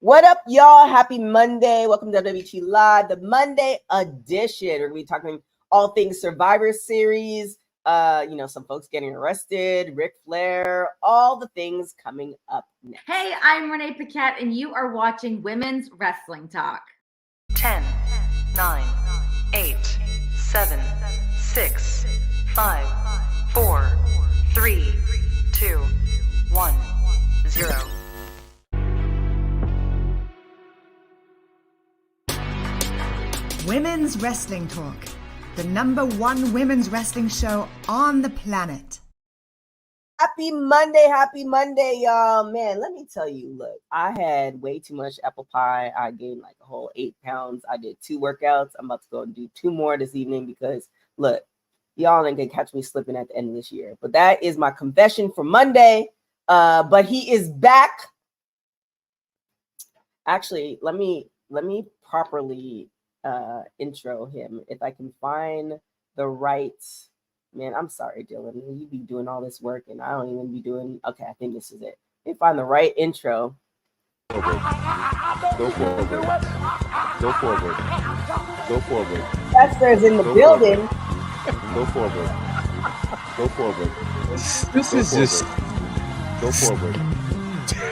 What up, y'all? Happy Monday. Welcome to WWT Live, the Monday edition. We're going to be talking all things Survivor Series, some folks getting arrested, Ric Flair, all the things coming up next. Hey, I'm Renee Paquette, and you are watching Women's Wrestling Talk. 10, 9, 8, 7, 6, 5, 4, 3, 2, 1, 0. Women's Wrestling Talk, the #1 women's wrestling show on the planet. Happy Monday, y'all. Man, let me tell you, look, I had way too much apple pie. I gained like a whole 8 pounds. I did 2 workouts. I'm about to go and do 2 more this evening because, look, y'all ain't gonna catch me slipping at the end of this year. But that is my confession for Monday. But he is back. Actually, let me properly intro him if I can find the right. Man, I'm sorry, Dylan. You be doing all this work and I don't even be doing. Okay, I think this is it. Let me find the right intro. Go forward. Go forward. Go forward. Chester's in the building. Go forward. Go forward. This is just. Go forward.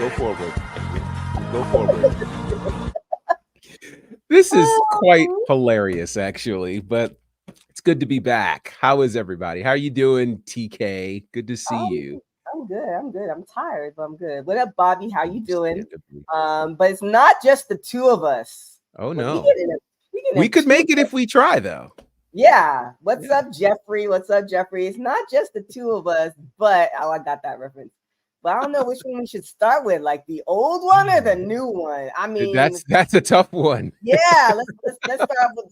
Go forward. Go forward. This is quite hilarious, actually, but it's good to be back. How is everybody? How are you doing, TK? Good to see you. I'm good. I'm tired, but I'm good. What up, Bobby? How you doing? But it's not just the two of us. Oh, no. We could make it if we try, though. Yeah. What's up, Jeffrey? It's not just the two of us, but I got that reference. But I don't know which one we should start with, like the old one or the new one. I mean, that's a tough one. Yeah, let's start off with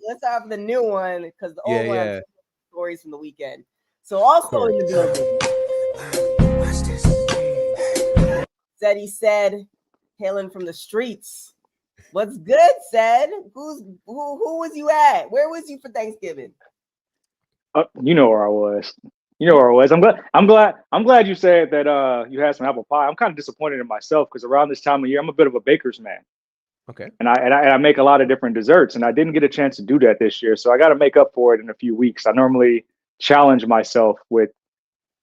the new one because the old one has stories from the weekend. So also in the building, he said, hailing from the streets. What's good, said? Who was you at? Where was you for Thanksgiving? You know where I was. I'm glad you said that you had some apple pie. I'm kind of disappointed in myself because around this time of year, I'm a bit of a baker's man. Okay. And I make a lot of different desserts, and I didn't get a chance to do that this year. So I got to make up for it in a few weeks. I normally challenge myself with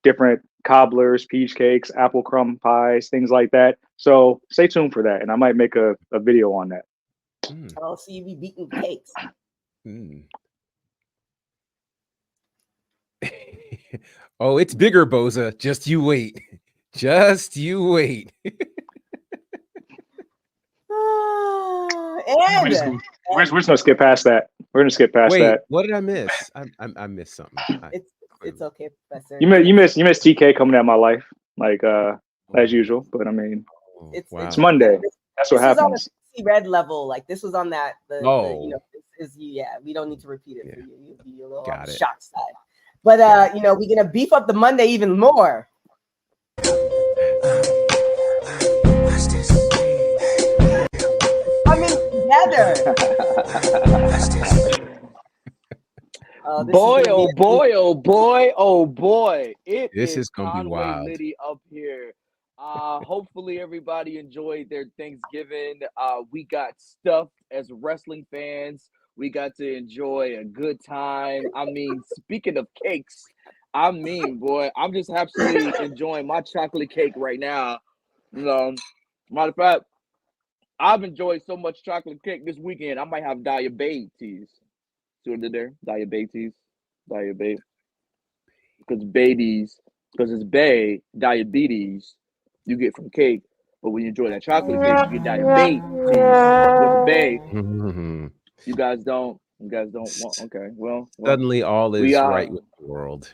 different cobblers, peach cakes, apple crumb pies, things like that. So stay tuned for that, and I might make a video on that. I'll see you be beating cakes. Oh, it's bigger, Boza. Just you wait. We're just gonna skip past that. We're gonna skip past that. What did I miss? I missed something. It's okay, Professor. You miss TK coming at my life as usual. But I mean, it's Monday. That's what happens. Red level, like this was on that. We don't need to repeat it for you. You'll be a little on the shock side. But we're gonna beef up the Monday even more. Coming together. Oh boy. This is gonna be wild. Liddy up here. Hopefully everybody enjoyed their Thanksgiving. We got stuffed as wrestling fans. We got to enjoy a good time. I mean, speaking of cakes, boy, I'm just absolutely enjoying my chocolate cake right now. Matter of fact, I've enjoyed so much chocolate cake this weekend, I might have diabetes. See what I did there? Diabetes. Because it's diabetes you get from cake. But when you enjoy that chocolate cake, you get diabetes with bae. You guys don't want. Okay, well suddenly all is right with the world.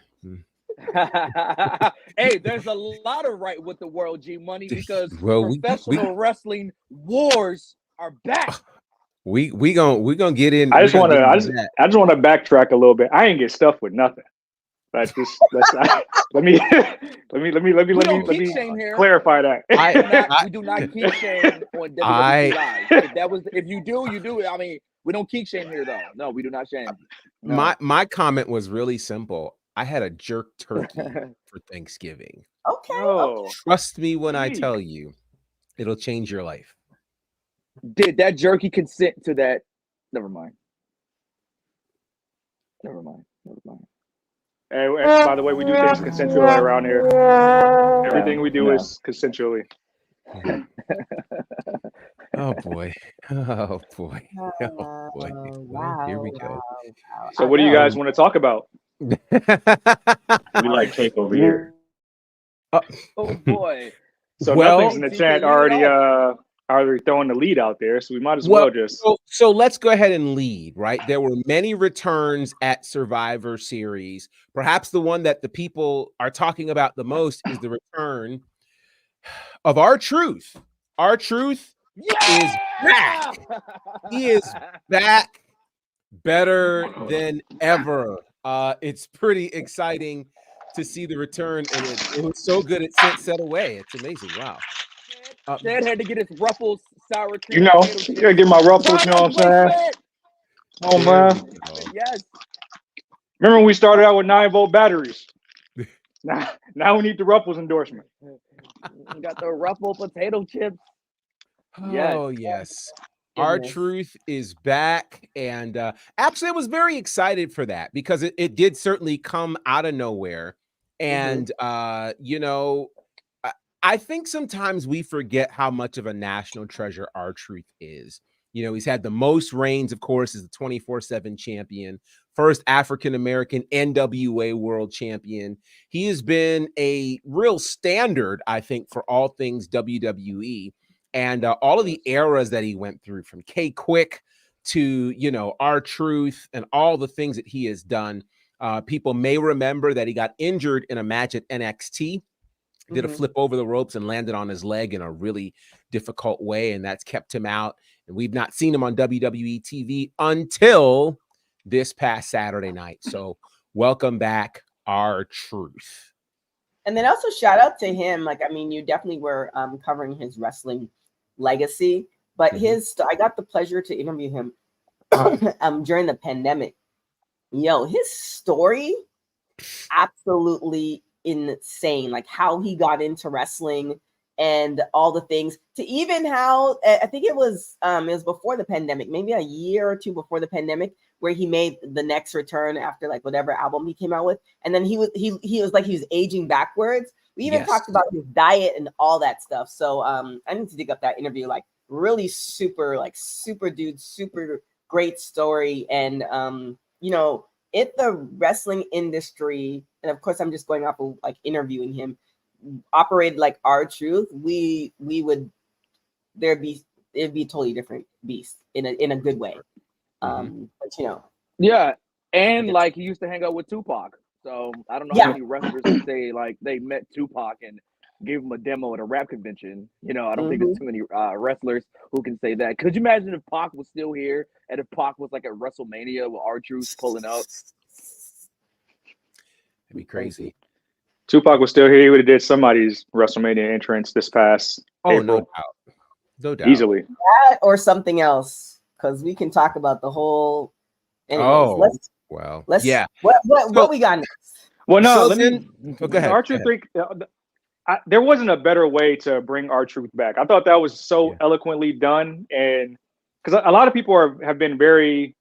Hey, there's a lot of right with the world, G Money, because professional wrestling wars are back. We gonna get in. I just want to backtrack a little bit. I ain't get stuffed with nothing. Let me clarify that. We do not kink shame on WWT Live. If you do, you do it. I mean, we don't kink shame here, though. No, we do not shame. No. My comment was really simple. I had a jerk turkey for Thanksgiving. Okay. Trust me when I tell you, it'll change your life. Did that jerky consent to that? Never mind. Never mind. And by the way, we do things consensually around here. Everything we do is consensually. Oh boy. Oh boy. Oh boy. Well, here we go. So what do you guys want to talk about? We like cake over here. Oh boy. So Well, nothing's in the chat already throwing the lead out there, so we might as well just. So let's go ahead and lead, right? There were many returns at Survivor Series. Perhaps the one that the people are talking about the most is the return of R-Truth. R-Truth is back. He is back better than ever. It's pretty exciting to see the return, and it was so good it sent set away. It's amazing. Wow. Dad had to get his Ruffles sour cream. You know, you gotta get my Ruffles, you know what I'm saying? Oh, man. Yes. Remember when we started out with 9-volt batteries? Now we need the Ruffles endorsement. You got the Ruffle potato chips. Oh, yes. R-Truth is back. And actually, I was very excited for that because it did certainly come out of nowhere. And, you know, I think sometimes we forget how much of a national treasure R-Truth is. You know, he's had the most reigns, of course, as the 24/7 champion, first African-American NWA world champion. He has been a real standard, I think, for all things WWE. And all of the eras that he went through, from K-Quick to, you know, R-Truth and all the things that he has done. People may remember that he got injured in a match at NXT. Did a flip over the ropes and landed on his leg in a really difficult way, and that's kept him out. And we've not seen him on WWE TV until this past Saturday night. So welcome back, R-Truth. And then also shout out to him. Like, I mean, you definitely were covering his wrestling legacy, but I got the pleasure to interview him during the pandemic. Yo, his story, absolutely insane. Like how he got into wrestling and all the things, to even how I think it was before the pandemic, maybe a year or two before the pandemic, where he made the next return after like whatever album he came out with, and then he was like he was aging backwards. We even talked about his diet and all that stuff. So I need to dig up that interview. Like really super dude, super great story. And you know, in the wrestling industry, and of course I'm just going off of like interviewing him, operated like R-Truth, it'd be a totally different beast in a good way. But you know, and like he used to hang out with Tupac, so I don't know how many wrestlers would say like they met Tupac and gave him a demo at a rap convention. You know, I don't think there's too many wrestlers who can say that. Could you imagine if Pac was still here and if Pac was like at WrestleMania with R-Truth pulling up? It'd be crazy. Tupac was still here, he would have did somebody's WrestleMania entrance this past April. No doubt. No doubt. Easily. That or something else, because we can talk about the whole. Anyways, what we got next? Well, no, go ahead. R-Truth, there wasn't a better way to bring R-Truth back. I thought that was so eloquently done, and because a lot of people have been very,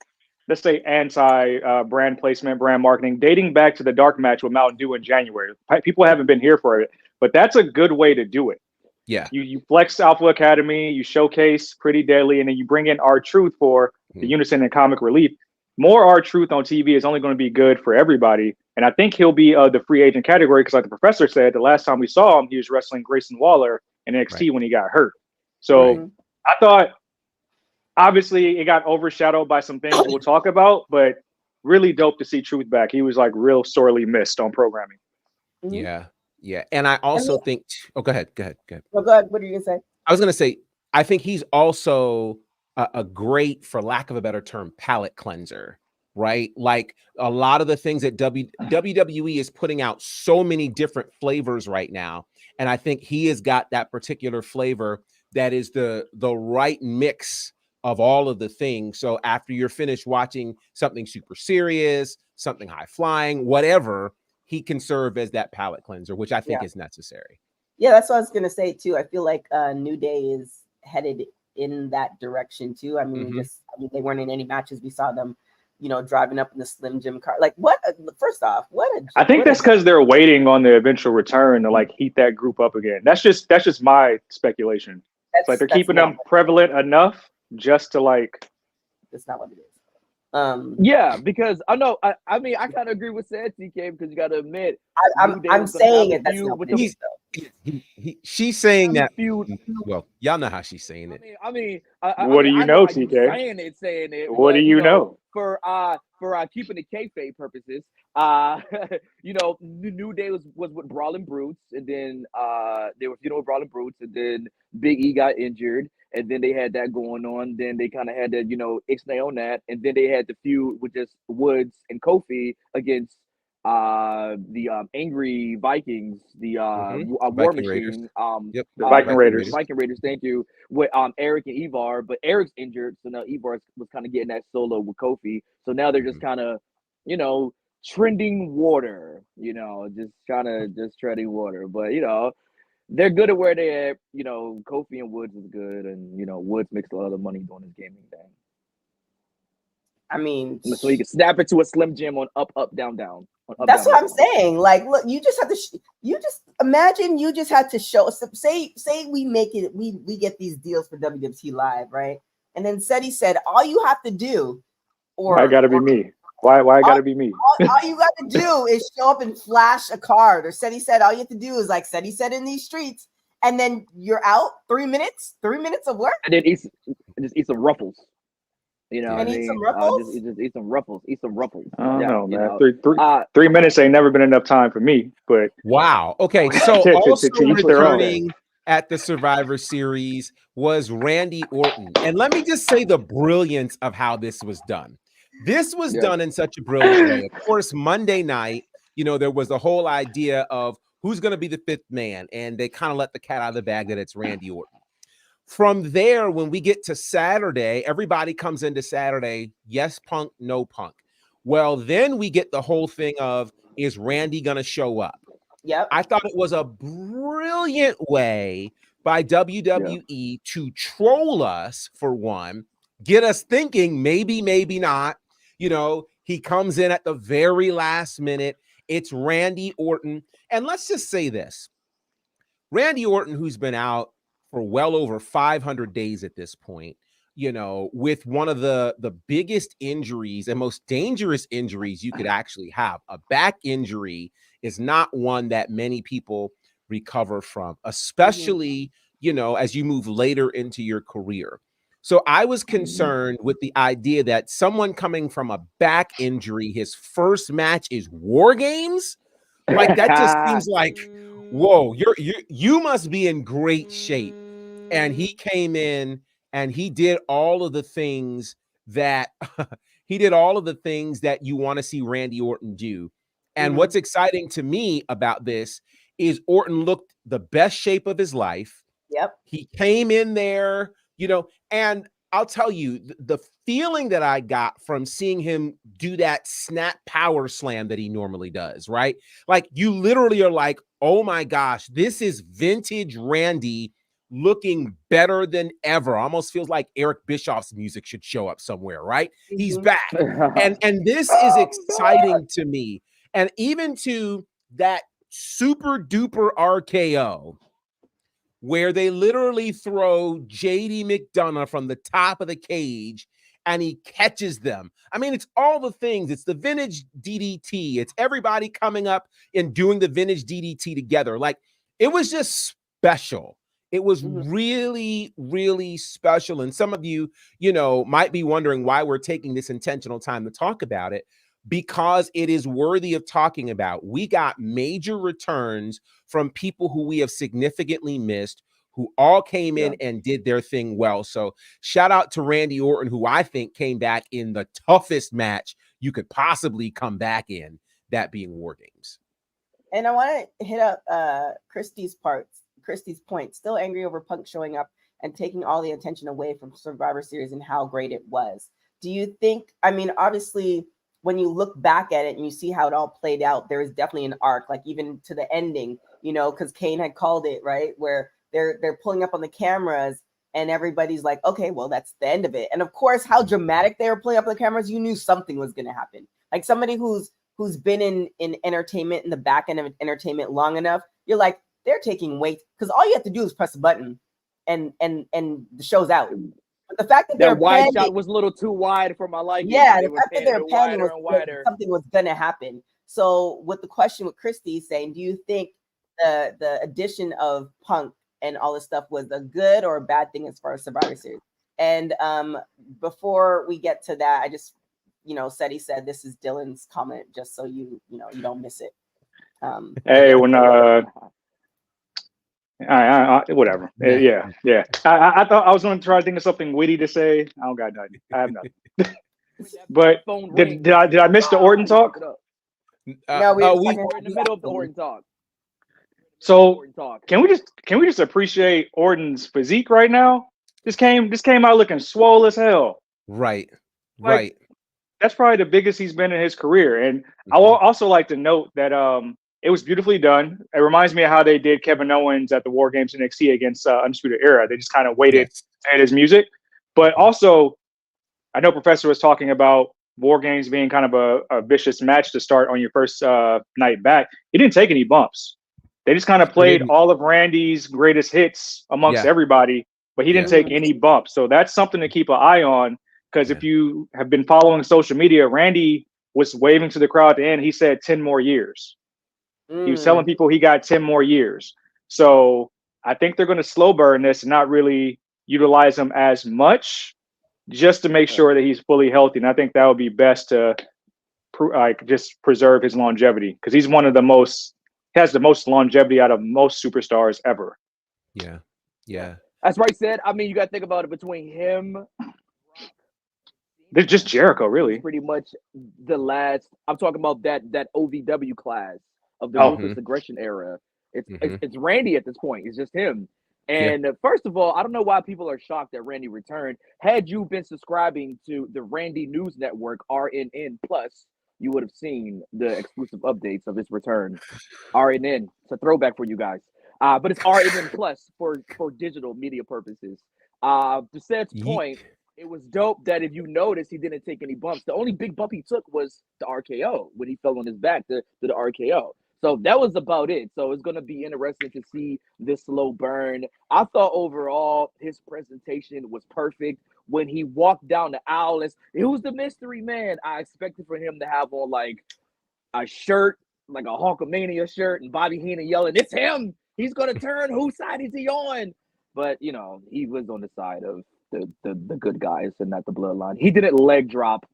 let's say, anti brand placement, brand marketing, dating back to the dark match with Mountain Dew in January. People haven't been here for it, but that's a good way to do it. Yeah, you flex Alpha Academy, you showcase Pretty Deadly, and then you bring in R-Truth for the unison and comic relief. More R-Truth on TV is only going to be good for everybody, and I think he'll be the free agent category because, like the professor said, the last time we saw him, he was wrestling Grayson Waller in NXT when he got hurt. So I thought, obviously, it got overshadowed by some things we'll talk about, but really dope to see Truth back. He was like real sorely missed on programming. Yeah, and I also think. Oh, go ahead. Well, go ahead. What are you gonna say? I was gonna say, I think he's also a great, for lack of a better term, palate cleanser, right? Like a lot of the things that WWE is putting out so many different flavors right now, and I think he has got that particular flavor that is the right mix of all of the things. So after you're finished watching something super serious, something high flying, whatever, he can serve as that palate cleanser, which I think is necessary. Yeah, that's what I was gonna say too. I feel like New Day is headed in that direction too. I mean, they weren't in any matches. We saw them, driving up in the Slim Jim car. Like, what? First off, I think that's because they're waiting on the eventual return to like heat that group up again. That's just my speculation. It's like they're keeping them prevalent enough just to like. That's not what it is. Yeah, because I know. I mean, I kind of agree with Sad TK because you got to admit, I'm saying it. That's not what it is, she's saying that. Well, y'all know how she's saying it. I mean, what do you know, TK? Saying it. What do you know? For keeping the kayfabe purposes, New Day was with Brawling Brutes, and then they were with Brawling Brutes, and then Big E got injured, and then they had that going on. Then they kind of had that, ixnay on that, and then they had the feud with just Woods and Kofi against the Angry Vikings, the War Viking Machine, Raiders. The Viking Raiders. Viking Raiders. Thank you. With Eric and Ivar, but Eric's injured, so now Ivar was kind of getting that solo with Kofi. So now they're just kind of, trending water. Just treading water. But they're good at where they at. Kofi and Woods is good, and Woods makes a lot of money doing his gaming thing. I mean, so you can snap it to a Slim Jim on up, down, down. That's what I'm saying. Like, look, you just have to. You just imagine you just had to show. Say we make it. We get these deals for WWT Live, right? And then Seti said, all you have to do, why gotta be me? Why gotta be me? All you got to do is show up and flash a card. Or Seti said, all you have to do is like Seti said in these streets, and then you're out 3 minutes. 3 minutes of work, and then eat some Ruffles. And eat some Ruffles? Just eat some Ruffles. Eat some Ruffles. I don't know, man. 3 minutes ain't never been enough time for me. But wow. Okay, so also returning at the Survivor Series was Randy Orton, and let me just say the brilliance of how this was done. This was done in such a brilliant way. Of course, Monday night, there was the whole idea of who's going to be the fifth man, and they kind of let the cat out of the bag that it's Randy Orton. From there, when we get to Saturday, everybody comes into Saturday, yes, Punk, no Punk. Well, then we get the whole thing of, is Randy going to show up? Yep. I thought it was a brilliant way by WWE to troll us, for one, get us thinking maybe, maybe not. He comes in at the very last minute. It's Randy Orton. And let's just say this. Randy Orton, who's been out for well over 500 days at this point, with one of the biggest injuries and most dangerous injuries you could actually have. A back injury is not one that many people recover from, especially, as you move later into your career. So I was concerned with the idea that someone coming from a back injury, his first match is War Games. Like, that just seems like, whoa, you must be in great shape. And he came in and he did all of the things that you want to see Randy Orton do. And what's exciting to me about this is Orton looked the best shape of his life. Yep. He came in there, and I'll tell you, the feeling that I got from seeing him do that snap power slam that he normally does, right? Like, you literally are like, oh my gosh, this is vintage Randy looking better than ever. Almost feels like Eric Bischoff's music should show up somewhere, right? He's back. And this is exciting to me. And even to that super duper RKO, where they literally throw JD McDonough from the top of the cage and he catches them. I mean, it's all the things. It's the vintage DDT. It's everybody coming up and doing the vintage DDT together. Like, it was just special. It was really, really special. And some of you, might be wondering why we're taking this intentional time to talk about it, because it is worthy of talking about. We got major returns from people who we have significantly missed, who all came in and did their thing well. So shout out to Randy Orton, who I think came back in the toughest match you could possibly come back in, that being War Games. And I want to hit up Christy's point. Still angry over Punk showing up and taking all the attention away from Survivor Series and how great it was. Do you think, obviously, when you look back at it and you see how it all played out, there is definitely an arc, like even to the ending, because Kane had called it, right? Where they're pulling up on the cameras and everybody's like, okay, well, that's the end of it. And of course, how dramatic they were playing up the cameras, you knew something was going to happen. Like somebody who's been in entertainment, in the back end of entertainment long enough, you're like, they're taking weight, because all you have to do is press a button and the show's out. But the fact that that wide panning, shot was a little too wide for my liking. yeah, They the were fact that they're panning was wider. something was gonna happen. So with the question with Christy saying, do you think the addition of Punk and all this stuff was a good or a bad thing as far as Survivor Series? And before we get to that, I just, Seti said this is Dylan's comment, just so you don't miss it. Hey, when whatever. Yeah. I thought I was going to try to think of something witty to say. I don't got nothing. I have nothing. But did I miss the Orton talk? No, we're in the middle of the Orton talk. So can we just appreciate Orton's physique right now? This came out looking swole as hell. Right. That's probably the biggest he's been in his career. And I will also like to note that it was beautifully done. It reminds me of how they did Kevin Owens at the War Games NXT against Undisputed Era. They just kind of waited at his music. But also, I know Professor was talking about War Games being kind of a vicious match to start on your first night back. He didn't take any bumps. They just kind of played all of Randy's greatest hits amongst everybody, but he didn't take any bumps. So that's something to keep an eye on, because if you have been following social media, Randy was waving to the crowd at the end. He said 10 more years. He was telling people he got 10 more years. So I think they're going to slow burn this and not really utilize him as much, just to make sure that he's fully healthy. And I think that would be best to just preserve his longevity, because he's one of the most, has the most longevity out of most superstars ever. Yeah. That's right, said. I mean, you got to think about it, between him. They're just Jericho, really. Pretty much the last, I'm talking about that OVW class of the Ruthless Aggression era. It's Randy at this point. It's just him. And first of all, I don't know why people are shocked that Randy returned. Had you been subscribing to the Randy News Network, RNN Plus, you would have seen the exclusive updates of his return. RNN, it's a throwback for you guys. But it's RNN Plus for digital media purposes. To Seth's point, it was dope that if you notice, he didn't take any bumps. The only big bump he took was the RKO, when he fell on his back to the RKO. So that was about it. So it's going to be interesting to see this slow burn. I thought overall his presentation was perfect. When he walked down the aisle, it was the mystery man. I expected for him to have on like a shirt, like a Hulkamania shirt, and Bobby Heenan yelling, "It's him! He's going to turn. Whose side is he on?" But, he was on the side of the good guys and not the bloodline. He didn't leg drop,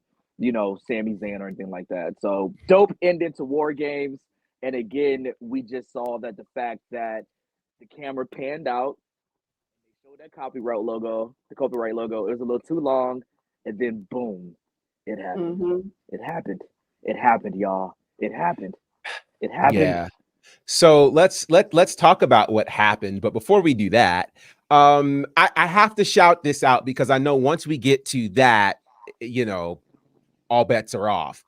Sami Zayn or anything like that. So dope ending to War Games. And again, we just saw that the fact that the camera panned out, they showed that copyright logo, it was a little too long, and then boom, it happened. It happened, y'all. It happened. Yeah. So let's talk about what happened. But before we do that, I have to shout this out, because I know once we get to that, all bets are off.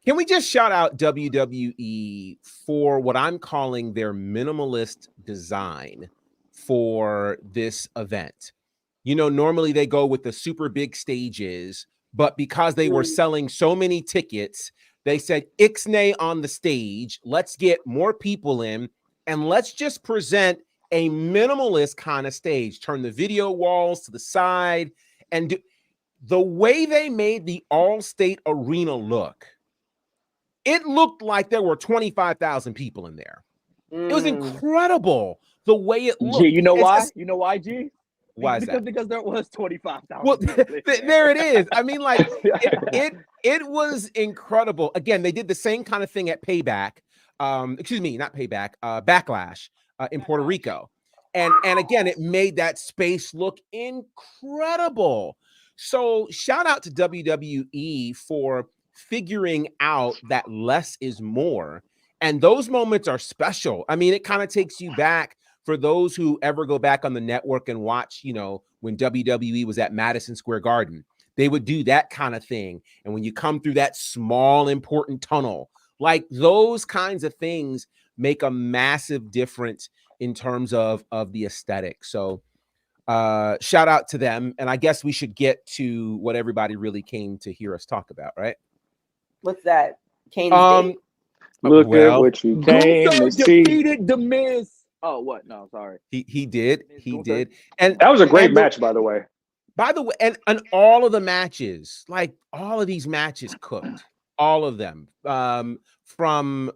Can we just shout out WWE for what I'm calling their minimalist design for this event? Normally they go with the super big stages, but because they were selling so many tickets, they said, Ixnay on the stage, let's get more people in, and let's just present a minimalist kind of stage. Turn the video walls to the side, and the way they made the All-State Arena look, it looked like there were 25,000 people in there. It was incredible the way it looked. G, you know why? You know why, G? Why is that? Because there was 25,000. Well, there it is. I mean, like, it was incredible. Again, they did the same kind of thing at Payback. Excuse me, not Payback. Backlash in Puerto Rico, and again, it made that space look incredible. So, shout out to WWE for figuring out that less is more, and those moments are special. I mean, it kind of takes you back, for those who ever go back on the network and watch, when WWE was at Madison Square Garden, they would do that kind of thing. And when you come through that small, important tunnel, like those kinds of things make a massive difference in terms of the aesthetic. So shout out to them. And I guess we should get to what everybody really came to hear us talk about, right? What's that? Kane's date? Look at Well, what you came Gunther to see. defeated The Miz. Oh, what? No, sorry. he did. He Gunther. did. And That was a great and match, by the way. by the way, and all of the matches, like all of these matches cooked, all of them. From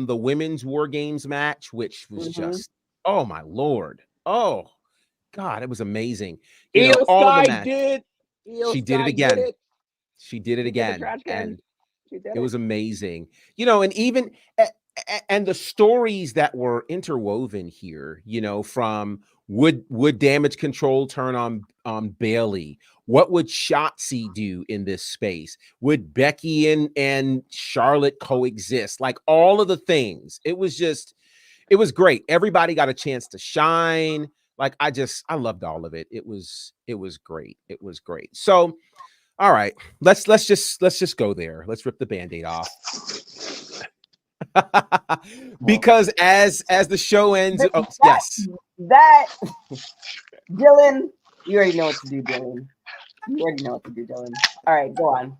the women's War Games match, which was just, oh my Lord. Oh God, it was amazing. You know, all of the matches. She did it again. She did it again. And it was amazing. You know, and even and the stories that were interwoven here, you know, from would damage control turn on Bailey? What would Shotzi do in this space? Would Becky and Charlotte coexist? Like all of the things. It was great. Everybody got a chance to shine. Like I loved all of it. It was great. It was great. So all right, let's just go there. Let's rip the Band-Aid off. Because as the show ends, yes. That Dylan, you already know what to do, Dylan. You already know what to do, Dylan. All right, go on.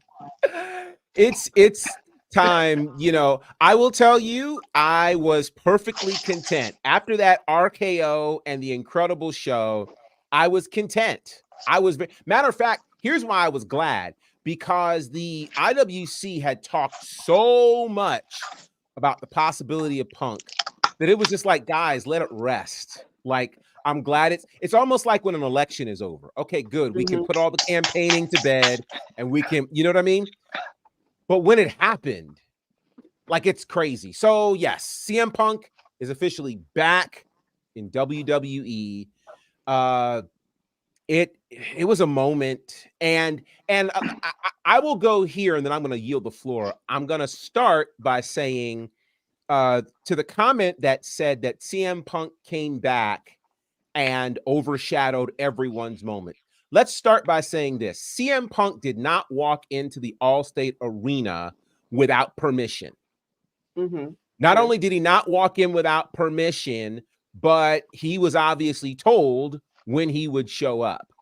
It's time. You know, I will tell you, I was perfectly content after that RKO and the incredible show. I was content. Matter of fact, here's why I was glad, because the IWC had talked so much about the possibility of Punk that it was just like, guys, let it rest. Like, I'm glad it's almost like when an election is over. Okay, good. We can put all the campaigning to bed and we can, you know what I mean? But when it happened, like, it's crazy. So yes, CM Punk is officially back in WWE. It was a moment, and I will go here, and then I'm going to yield the floor. I'm going to start by saying to the comment that said that CM Punk came back and overshadowed everyone's moment. Let's start by saying this. CM Punk did not walk into the Allstate Arena without permission. Not only did he not walk in without permission, but he was obviously told when he would show up.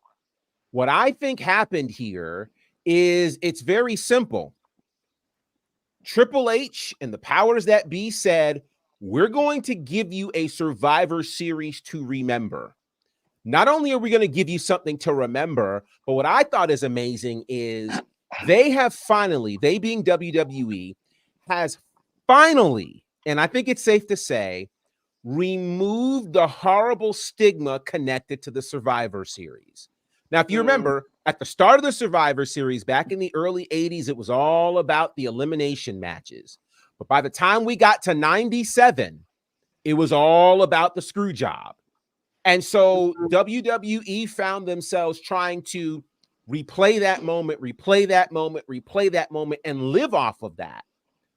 What I think happened here is it's very simple. Triple H and the powers that be said, we're going to give you a Survivor Series to remember. Not only are we going to give you something to remember, but what I thought is amazing is they have finally, they being WWE, has finally, and I think it's safe to say, removed the horrible stigma connected to the Survivor Series. Now, if you remember, at the start of the Survivor Series, back in the early 80s, it was all about the elimination matches. But by the time we got to 97, it was all about the screw job. And so WWE found themselves trying to replay that moment, and live off of that.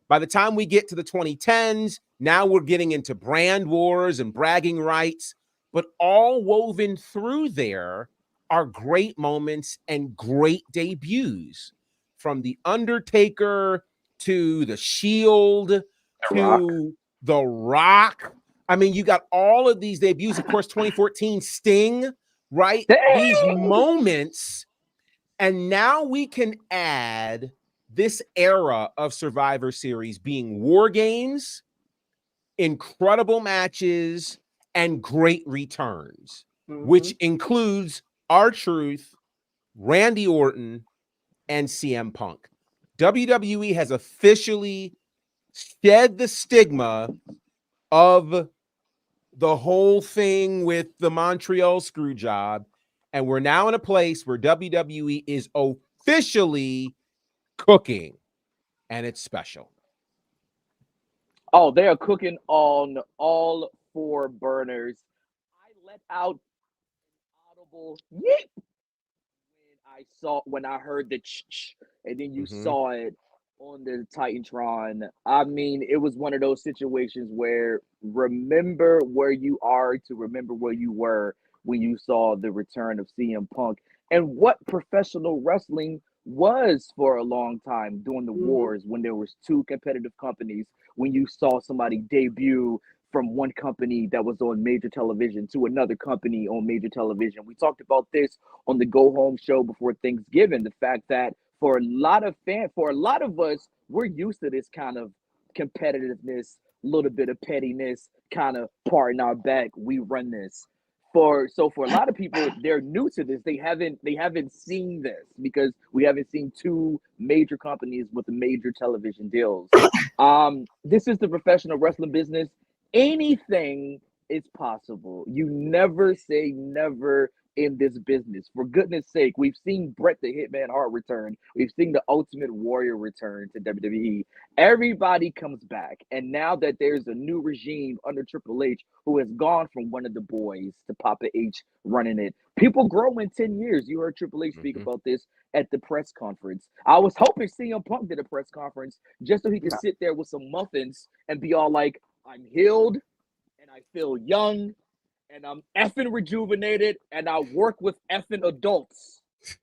By the time we get to the 2010s, now we're getting into brand wars and bragging rights, but all woven through there are great moments and great debuts, from The Undertaker to The Shield to The Rock. I mean, you got all of these debuts. Of course, 2014 Sting, right? Dang! These moments. And now we can add this era of Survivor Series being War Games, incredible matches, and great returns, which includes R-Truth, Randy Orton, and CM Punk. WWE has officially shed the stigma of the whole thing with the Montreal screw job, and we're now in a place where WWE is officially cooking, and it's special. Oh, they are cooking on all four burners. I let out an audible yeet when I heard the and then you saw it on the Titantron. I mean, it was one of those situations where remember where you are to remember where you were when you saw the return of CM Punk and what professional wrestling was for a long time during the wars when there was two competitive companies, when you saw somebody debut from one company that was on major television to another company on major television. We talked about this on the Go Home show before Thanksgiving. The fact that for a lot of us, we're used to this kind of competitiveness, a little bit of pettiness, kind of part in our back. We run this. For a lot of people, they're new to this. They haven't seen this because we haven't seen two major companies with major television deals. This is the professional wrestling business. Anything is possible. You never say never in this business. For goodness sake, we've seen Bret the Hitman Hart return. We've seen the Ultimate Warrior return to WWE. Everybody comes back. And now that there's a new regime under Triple H who has gone from one of the boys to Papa H running it, people grow in 10 years. You heard Triple H speak about this at the press conference. I was hoping CM Punk did a press conference just so he could sit there with some muffins and be all like, I'm healed and I feel young and I'm effing rejuvenated and I work with effing adults,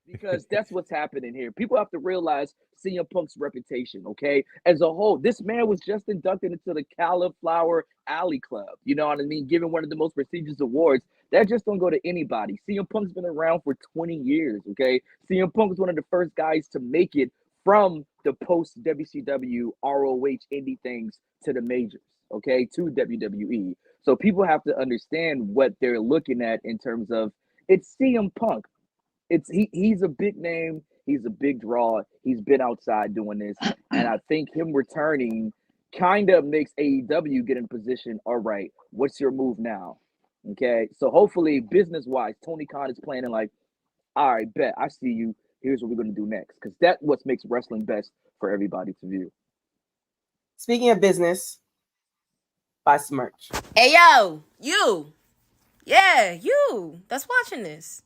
because that's what's happening here. People have to realize CM Punk's reputation, okay? As a whole, this man was just inducted into the Cauliflower Alley Club, you know what I mean? Given one of the most prestigious awards. That just don't go to anybody. CM Punk's been around for 20 years, okay? CM Punk was one of the first guys to make it from the post-WCW, ROH, indie things to the majors, okay, to WWE. So people have to understand what they're looking at in terms of, it's CM Punk. He's a big name. He's a big draw. He's been outside doing this. And I think him returning kind of makes AEW get in position. All right, what's your move now? Okay, so hopefully business-wise, Tony Khan is planning like, all right, bet, I see you. Here's what we're going to do next. Because that's what makes wrestling best for everybody to view. Speaking of business, buy some merch. Hey, yo, you. Yeah, you that's watching this.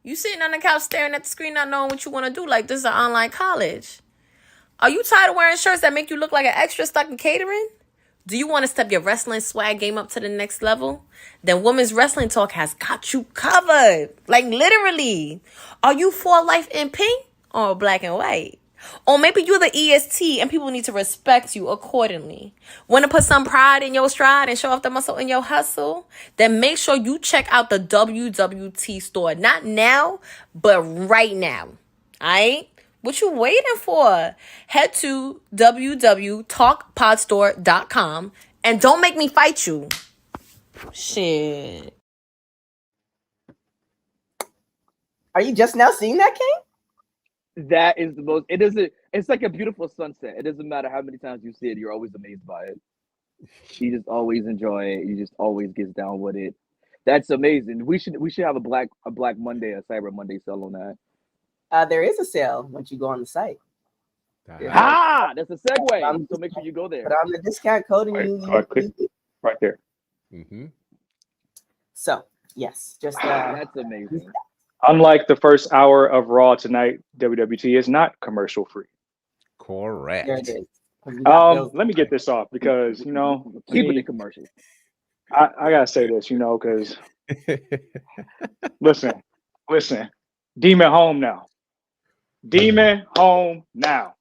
You sitting on the couch staring at the screen not knowing what you want to do like this is an online college. Are you tired of wearing shirts that make you look like an extra stuck in catering? Do you want to step your wrestling swag game up to the next level? Then Women's Wrestling Talk has got you covered. Like literally. Are you for life in pink or black and white? Or maybe you're the EST and people need to respect you accordingly. Want to put some pride in your stride and show off the muscle in your hustle? Then make sure you check out the WWT store. Not now, but right now. Alright? What you waiting for? Head to www.talkpodstore.com and don't make me fight you. Shit. Are you just now seeing that, King? That is the most, it's like a beautiful sunset. It doesn't matter how many times you see it, you're always amazed by it. You just always enjoy it. You just always gets down with it. That's amazing. We should have a Black Monday, a Cyber Monday sale on that. There is a sale once you go on the site. That's a segue. So make sure you go there. But on the discount code and right there. Mm-hmm. So yes, just that's amazing. Unlike the first hour of Raw tonight, WWT is not commercial free. Correct. There it is. Let me get this off because keeping it commercial. I gotta say this, because listen, Demon home now. Demon home now.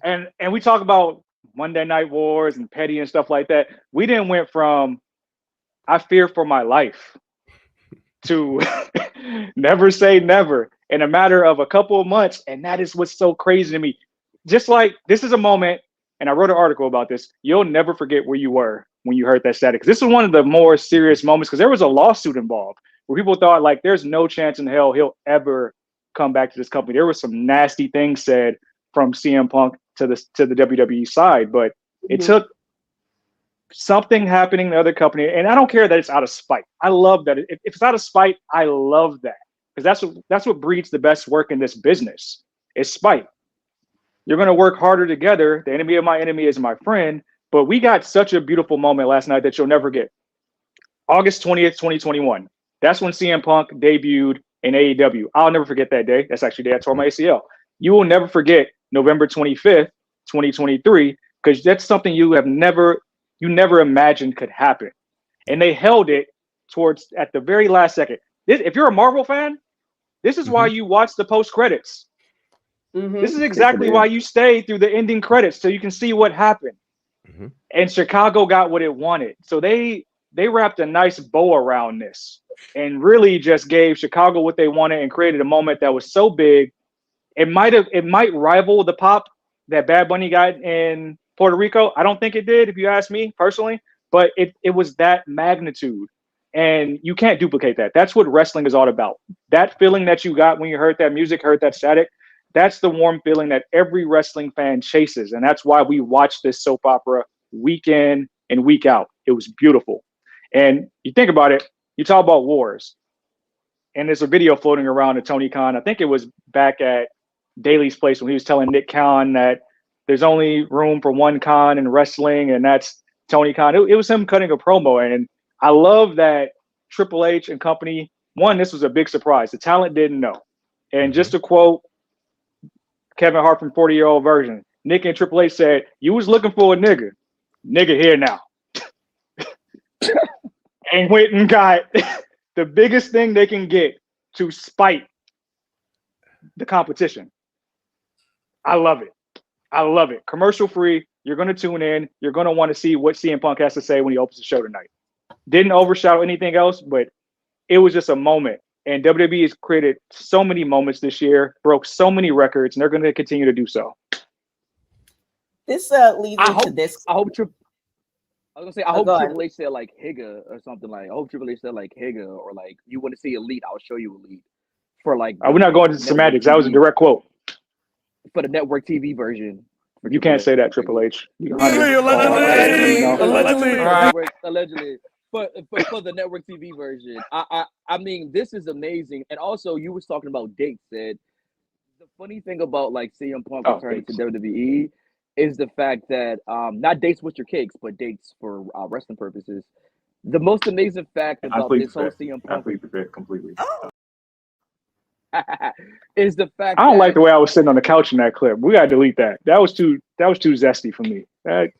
And we talk about Monday Night Wars and petty and stuff like that. We then went from I fear for my life to never say never in a matter of a couple of months. And that is what's so crazy to me. Just like this is a moment, and I wrote an article about this, you'll never forget where you were when you heard that static. This is one of the more serious moments because there was a lawsuit involved where people thought like there's no chance in hell he'll ever come back to this company. There was some nasty things said from CM Punk to the WWE side, but it took something happening in the other company, and I don't care that it's out of spite. I love that. If it's out of spite, I love that because that's what breeds the best work in this business. It's spite. You're going to work harder together. The enemy of my enemy is my friend. But we got such a beautiful moment last night that you'll never get. August 20th, 2021. That's when CM Punk debuted in AEW. I'll never forget that day. That's actually the day I tore my ACL. You will never forget November 25th, 2023, because that's something you never imagined could happen. And they held it at the very last second. If you're a Marvel fan, this is why you watch the post credits. This is exactly why you stay through the ending credits so you can see what happened. and Chicago got what it wanted. So they wrapped a nice bow around this and really just gave Chicago what they wanted and created a moment that was so big. It might rival the pop that Bad Bunny got in Puerto Rico. I don't think it did, if you ask me personally, but it was that magnitude. And you can't duplicate that. That's what wrestling is all about. That feeling that you got when you heard that music, heard that static, that's the warm feeling that every wrestling fan chases. And that's why we watch this soap opera week in and week out. It was beautiful. And you think about it, you talk about wars. And there's a video floating around of Tony Khan. I think it was back at Daly's place when he was telling Nick Khan that there's only room for one Khan in wrestling, and that's Tony Khan. It was him cutting a promo. And I love that Triple H and company, one, this was a big surprise. The talent didn't know. And just to quote Kevin Hart from 40-Year-Old Version, Nick and Triple H said, "You was looking for a nigga. Nigga here now." And went and got the biggest thing they can get to spite the competition. I love it. I love it. Commercial free. You're going to tune in. You're going to want to see what CM Punk has to say when he opens the show tonight. Didn't overshadow anything else, but it was just a moment. And WWE has created so many moments this year, broke so many records, and they're going to continue to do so. This leads into this. I hope Triple H said like Higa or something like. I hope Triple H said like Higa or like, "You want to see Elite? I'll show you Elite." For like, we're not going to semantics. That was a direct quote. For the network TV version. You can't say that, Triple H. Allegedly. But for the network TV version, I mean, this is amazing. And also, you was talking about dates. Ed. The funny thing about like CM Punk returning to WWE is the fact that not dates with your cakes, but dates for wrestling purposes. The most amazing fact about this whole CM Punk completely. is the fact I don't like the way I was sitting on the couch in that clip. We gotta delete that. That was too zesty for me.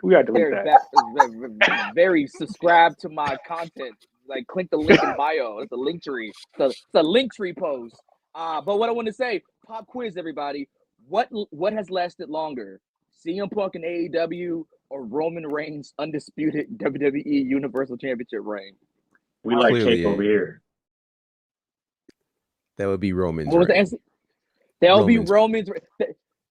We gotta delete that. Very subscribe to my content. Like click the link in bio. It's a link tree. It's a link tree post. But what I want to say, pop quiz, everybody. What has lasted longer? CM Punk and AEW or Roman Reigns' undisputed WWE Universal Championship reign? We like cake over here. That would be Roman's. What was the answer? That'll be Roman's.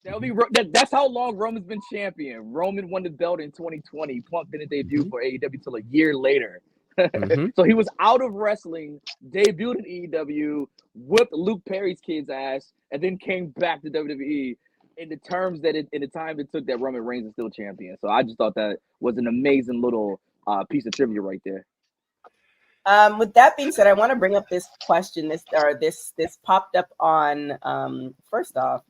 That's how long Roman's been champion. Roman won the belt in 2020. Punk didn't debut for AEW till a year later. So he was out of wrestling, debuted in AEW, whipped Luke Perry's kid's ass, and then came back to WWE in the terms that in the time it took that Roman Reigns is still champion. So I just thought that was an amazing little piece of trivia right there. With that being said, I want to bring up this question. This popped up on. First off,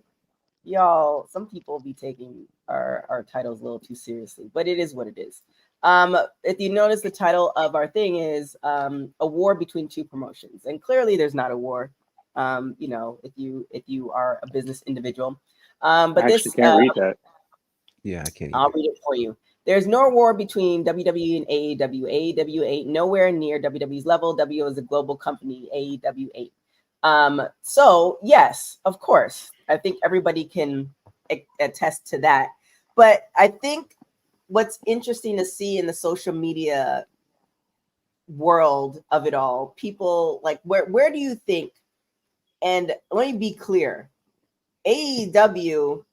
y'all, some people be taking our titles a little too seriously, but it is what it is. If you notice, the title of our thing is a war between two promotions, and clearly there's not a war. If you are a business individual, but I actually can't read that. Yeah, I can't. I'll read it for you. There's no war between WWE and AEW. AEW ain't nowhere near WWE's level. W is a global company. AEW ain't. So yes, of course, I think everybody can attest to that. But I think what's interesting to see in the social media world of it all, people like where do you think? And let me be clear, AEW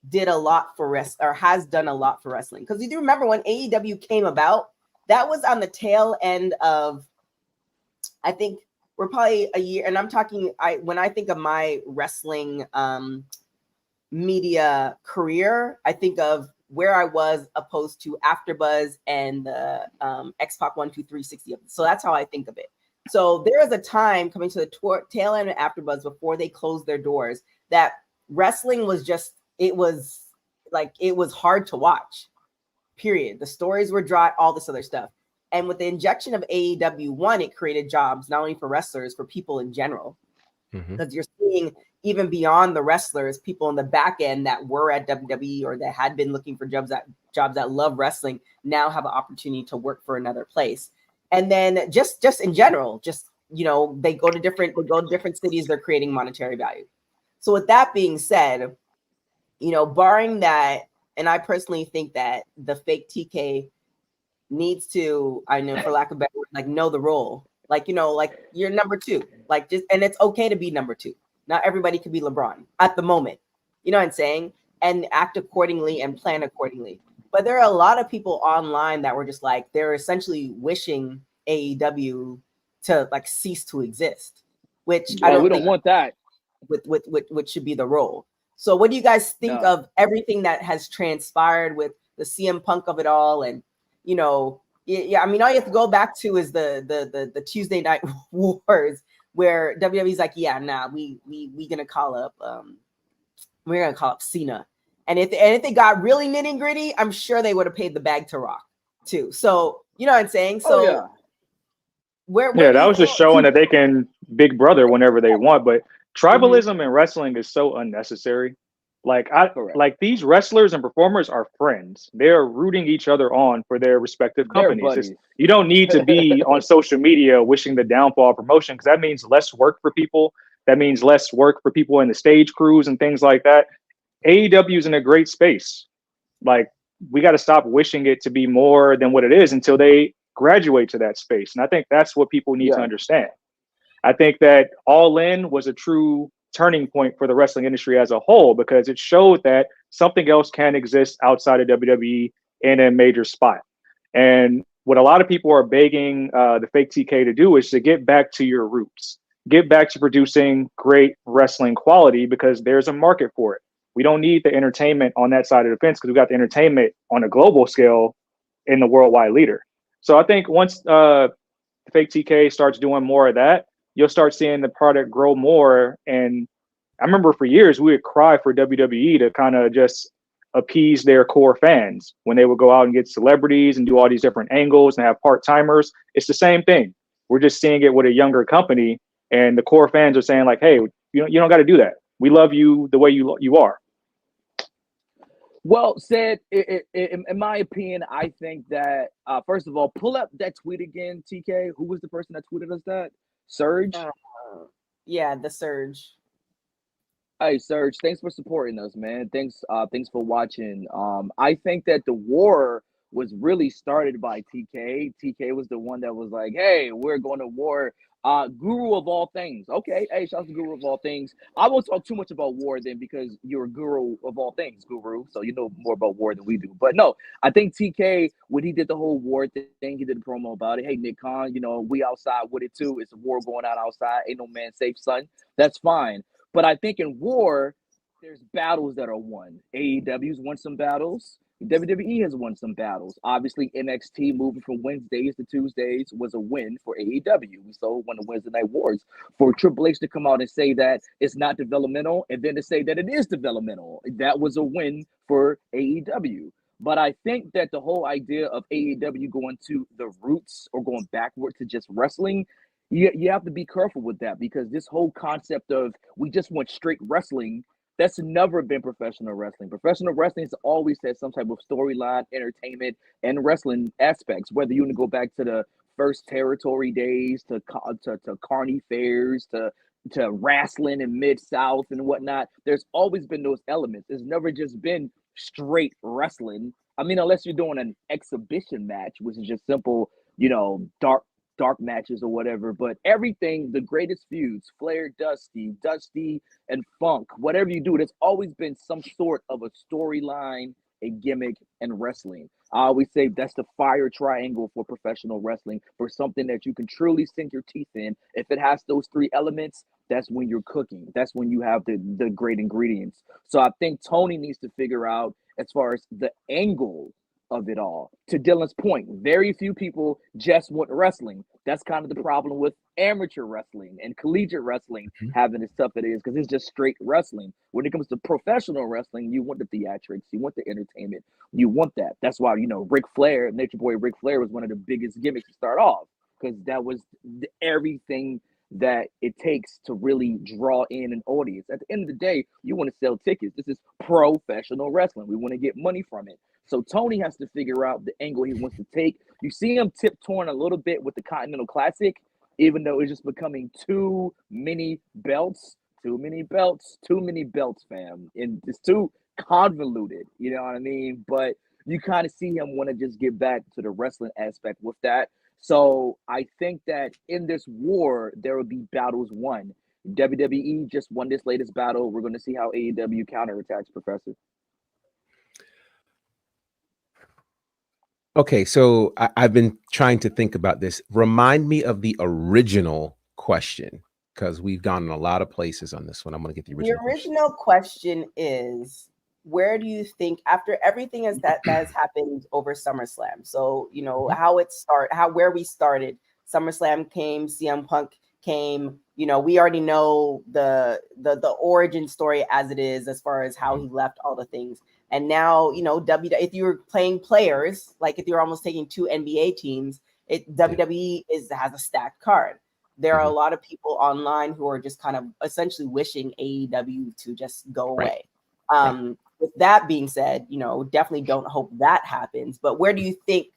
did a lot for has done a lot for wrestling. Because you do remember when AEW came about, that was on the tail end of, I think we're probably a year, and I'm talking, when I think of my wrestling media career, I think of where I was opposed to AfterBuzz and the X-Pac 1, 2, 3, 60. So that's how I think of it. So there is a time coming to the tail end of AfterBuzz before they closed their doors that wrestling was just, it was hard to watch, period. The stories were dry, all this other stuff. And with the injection of AEW, one, it created jobs, not only for wrestlers, for people in general. Because you're seeing, even beyond the wrestlers, people in the back end that were at WWE or that had been looking for jobs that love wrestling now have an opportunity to work for another place. And then just in general, they go to different cities, they're creating monetary value. So with that being said, barring that, And I personally think that the fake TK needs to, I know for lack of better word, like know the role. Like, you know, like you're number 2. Like just, and it's okay to be number 2. Not everybody could be LeBron at the moment. You know what I'm saying? And act accordingly and plan accordingly. But there are a lot of people online that were just like, they're essentially wishing AEW to like cease to exist, which I don't we think don't want that. Which should be the role. So what do you guys think of everything that has transpired with the CM Punk of it all? And, you know, yeah, I mean, all you have to go back to is the Tuesday Night Wars where WWE's like, yeah, nah, we gonna call up we're gonna call up Cena. And if they got really nitty gritty, I'm sure they would have paid the bag to Rock too. So you know what I'm saying? So where that was just showing that they can big brother whenever they want. But tribalism in wrestling is so unnecessary. Like like these wrestlers and performers are friends. They're rooting each other on for their respective companies. You don't need to be on social media wishing the downfall of promotion, because that means less work for people. That means less work for people in the stage crews and things like that. AEW is in a great space. Like, we got to stop wishing it to be more than what it is until they graduate to that space. And I think that's what people need to understand. I think that All In was a true turning point for the wrestling industry as a whole, because it showed that something else can exist outside of WWE in a major spot. And what a lot of people are begging the fake TK to do is to get back to your roots, get back to producing great wrestling quality, because there's a market for it. We don't need the entertainment on that side of the fence, because we got the entertainment on a global scale in the worldwide leader. So I think once fake TK starts doing more of that, you'll start seeing the product grow more. And I remember for years we would cry for WWE to kind of just appease their core fans when they would go out and get celebrities and do all these different angles and have part-timers. It's the same thing. We're just seeing it with a younger company, and the core fans are saying like, hey, you don't got to do that. We love you the way you are. Well said. In my opinion, I think that first of all, pull up that tweet again, TK. Who was the person that tweeted us that? Surge? Yeah, the Surge. Hey, Surge, thanks for supporting us, man. Thanks for watching. I think that the war was really started by TK. TK was the one that was like, hey, we're going to war. Guru of all things. Okay, hey, shout out to Guru of all things. I won't talk too much about war then, because you're a guru of all things, Guru. So you know more about war than we do. But no, I think TK, when he did the whole war thing, he did a promo about it. Hey, Nick Khan, you know, we outside with it too. It's a war going on outside. Ain't no man safe, son. That's fine. But I think in war, there's battles that are won. AEW's won some battles. WWE has won some battles. Obviously, NXT moving from Wednesdays to Tuesdays was a win for AEW. We saw one of the Wednesday Night Wars. For Triple H to come out and say that it's not developmental, and then to say that it is developmental, that was a win for AEW. But I think that the whole idea of AEW going to the roots or going backward to just wrestling, you have to be careful with that, because this whole concept of we just want straight wrestling, that's never been professional wrestling. Professional wrestling has always had some type of storyline, entertainment, and wrestling aspects. Whether you want to go back to the first territory days, to carny fairs, to wrestling in Mid-South and whatnot, there's always been those elements. It's never just been straight wrestling. I mean, unless you're doing an exhibition match, which is just simple, you know, dark matches or whatever. But everything, the greatest feuds, Flair, Dusty and Funk, whatever you do, there's always been some sort of a storyline, a gimmick, and wrestling. I always say that's the fire triangle for professional wrestling, for something that you can truly sink your teeth in. If it has those three elements, that's when you're cooking. That's when you have the great ingredients. So I think Tony needs to figure out, as far as the angle of it all. To Dylan's point, very few people just want wrestling. That's kind of the problem with amateur wrestling and collegiate wrestling having as tough it is, because it's just straight wrestling. When it comes to professional wrestling, you want the theatrics, you want the entertainment, you want that. That's why, you know, Ric Flair, Nature Boy Ric Flair, was one of the biggest gimmicks to start off, because that was everything that it takes to really draw in an audience. At the end of the day, you want to sell tickets. This is professional wrestling. We want to get money from it. So Tony has to figure out the angle he wants to take. You see him tiptoeing a little bit with the Continental Classic, even though it's just becoming too many belts, fam. And it's too convoluted, you know what I mean? But you kind of see him want to just get back to the wrestling aspect with that. So I think that in this war, there will be battles won. WWE just won this latest battle. We're going to see how AEW counterattacks, Professor. Okay, so I've been trying to think about this. Remind me of the original question, because we've gone in a lot of places on this one. I'm going to get the original question is, where do you think, after everything that has happened over SummerSlam, so you know where we started, SummerSlam came, CM Punk came, you know, we already know the origin story as it is, as far as how he left, all the things. And now, you know, if you were playing players, like if you're almost taking two NBA teams, WWE has a stacked card. There are a lot of people online who are just kind of essentially wishing AEW to just go away. With that being said, you know, definitely don't hope that happens. But where do you think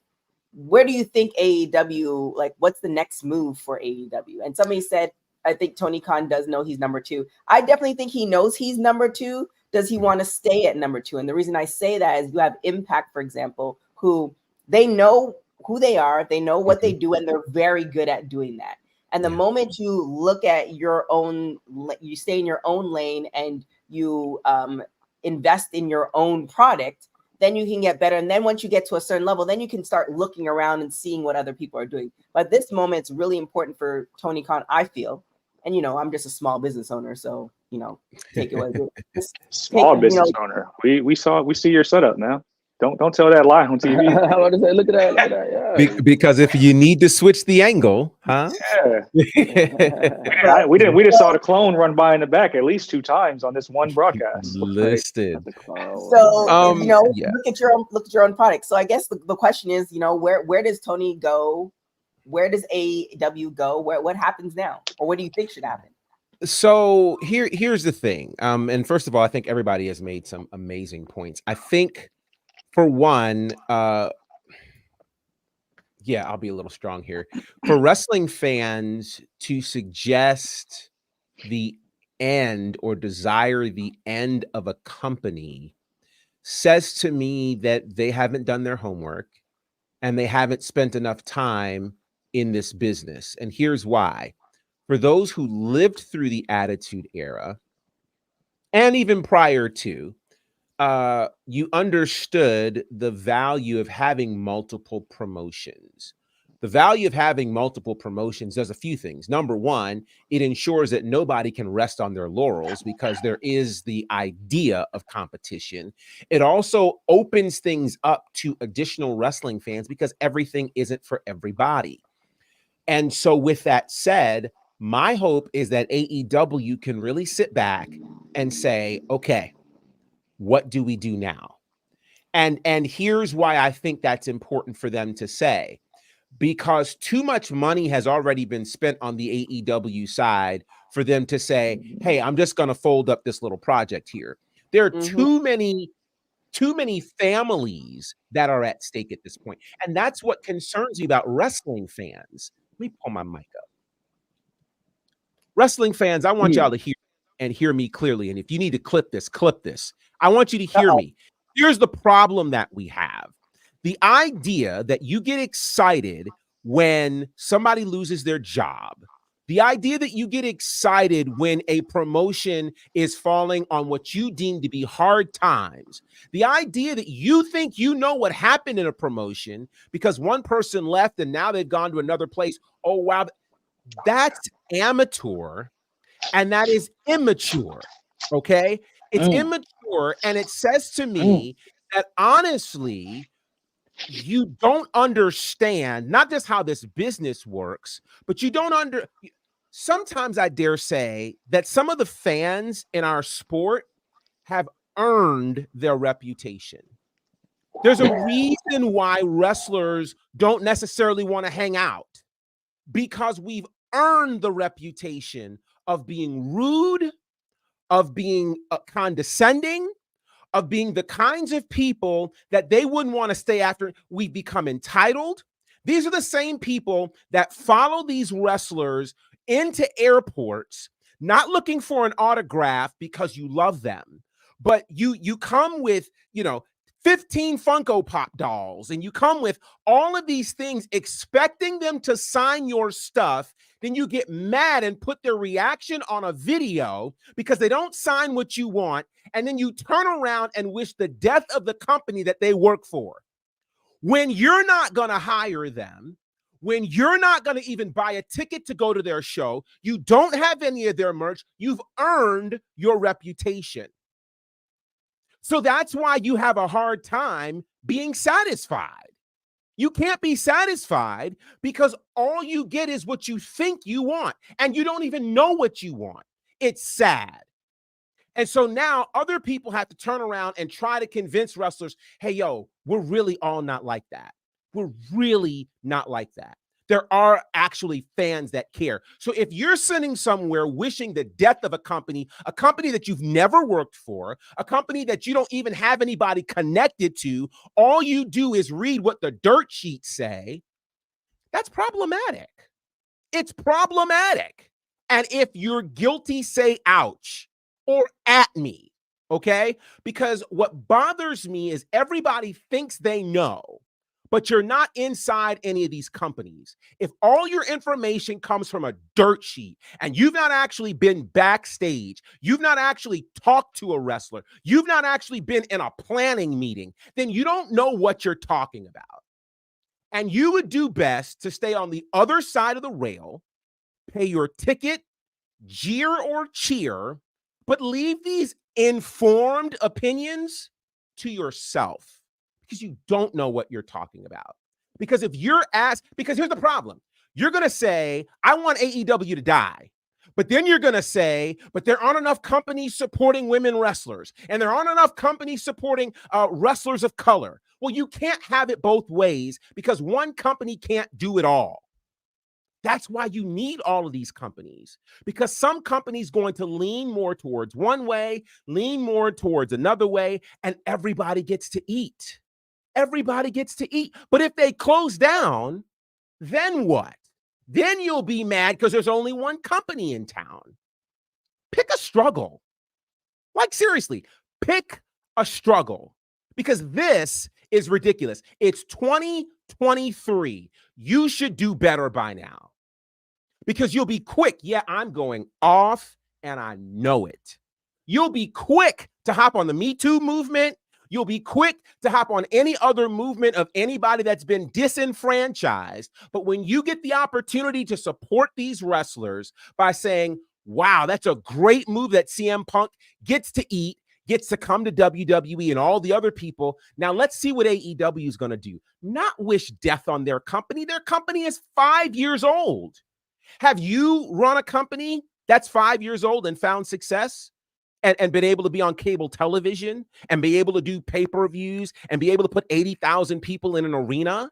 AEW, like, what's the next move for AEW? And somebody said, I think Tony Khan does know he's number 2. I definitely think he knows he's number 2. Does he want to stay at number 2? And the reason I say that is you have Impact, for example, who they know who they are, they know what they do, and they're very good at doing that. And the moment you look at your own, you stay in your own lane and you invest in your own product, then you can get better. And then once you get to a certain level, then you can start looking around and seeing what other people are doing. But this moment, it's really important for Tony Khan, I feel. And, you know, I'm just a small business owner, so, you know, take it away. Small business owner. We see your setup now. Don't tell that lie on TV. I want to say, look at that. Yeah. Because if you need to switch the angle, huh? Yeah. we just saw the clone run by in the back at least 2 times on this one broadcast. Listed. So you know, look at your own product. So I guess the question is, you know, where does Tony go? Where does AEW go? What happens now, or what do you think should happen? So here's the thing. And first of all, I think everybody has made some amazing points. I think, for one, I'll be a little strong here. For wrestling fans to suggest the end or desire the end of a company says to me that they haven't done their homework and they haven't spent enough time in this business. And here's why. For those who lived through the Attitude Era, and even prior to, you understood the value of having multiple promotions. The value of having multiple promotions does a few things. Number one, it ensures that nobody can rest on their laurels because there is the idea of competition. It also opens things up to additional wrestling fans because everything isn't for everybody. And so with that said, my hope is that AEW can really sit back and say, okay, what do we do now? And here's why I think that's important for them to say, because too much money has already been spent on the AEW side for them to say, hey, I'm just going to fold up this little project here. There are too many families that are at stake at this point. And that's what concerns me about wrestling fans. Let me pull my mic up. Wrestling fans, I want y'all to hear me clearly. And if you need to clip this. I want you to hear me. Here's the problem that we have. The idea that you get excited when somebody loses their job, the idea that you get excited when a promotion is falling on what you deem to be hard times, the idea that you think you know what happened in a promotion because one person left and now they've gone to another place. Oh, wow. That's amateur and that is immature. Okay. It's immature. And it says to me that honestly, you don't understand not just how this business works, but you don't sometimes I dare say that some of the fans in our sport have earned their reputation. There's a reason why wrestlers don't necessarily want to hang out, because we've earned the reputation of being rude, of being condescending, of being the kinds of people that they wouldn't want to stay after. We've become entitled. These are the same people that follow these wrestlers into airports, not looking for an autograph because you love them, but you come with, 15 Funko Pop dolls, and you come with all of these things expecting them to sign your stuff. Then you get mad and put their reaction on a video because they don't sign what you want. And then you turn around and wish the death of the company that they work for. When you're not going to hire them, when you're not going to even buy a ticket to go to their show, you don't have any of their merch, you've earned your reputation. So that's why you have a hard time being satisfied. You can't be satisfied because all you get is what you think you want, and you don't even know what you want. It's sad. And so now other people have to turn around and try to convince wrestlers, hey, yo, we're really all not like that. We're really not like that. There are actually fans that care. So if you're sitting somewhere wishing the death of a company that you've never worked for, a company that you don't even have anybody connected to, all you do is read what the dirt sheets say, that's problematic. It's problematic. And if you're guilty, say ouch or at me, okay? Because what bothers me is everybody thinks they know, but you're not inside any of these companies. If all your information comes from a dirt sheet and you've not actually been backstage, you've not actually talked to a wrestler, you've not actually been in a planning meeting, then you don't know what you're talking about. And you would do best to stay on the other side of the rail, pay your ticket, jeer or cheer, but leave these informed opinions to yourself. Because you don't know what you're talking about. Because if you're asked, because here's the problem. You're going to say, I want AEW to die. But then you're going to say, but there aren't enough companies supporting women wrestlers. And there aren't enough companies supporting wrestlers of color. Well, you can't have it both ways because one company can't do it all. That's why you need all of these companies, because some companies going to lean more towards one way, lean more towards another way, and everybody gets to eat. Everybody gets to eat. But if they close down, then what? Then you'll be mad because there's only one company in town. Pick a struggle. Like, seriously, pick a struggle, because this is ridiculous. It's 2023. You should do better by now, because you'll be quick. Yeah, I'm going off and I know it. You'll be quick to hop on the Me Too movement. You'll be quick to hop on any other movement of anybody that's been disenfranchised. But when you get the opportunity to support these wrestlers by saying, wow, that's a great move that CM Punk gets to eat, gets to come to WWE and all the other people. Now let's see what AEW is going to do. Not wish death on their company. Their company is 5 years old. Have you run a company that's 5 years old and found success? And been able to be on cable television and be able to do pay-per-views and be able to put 80,000 people in an arena?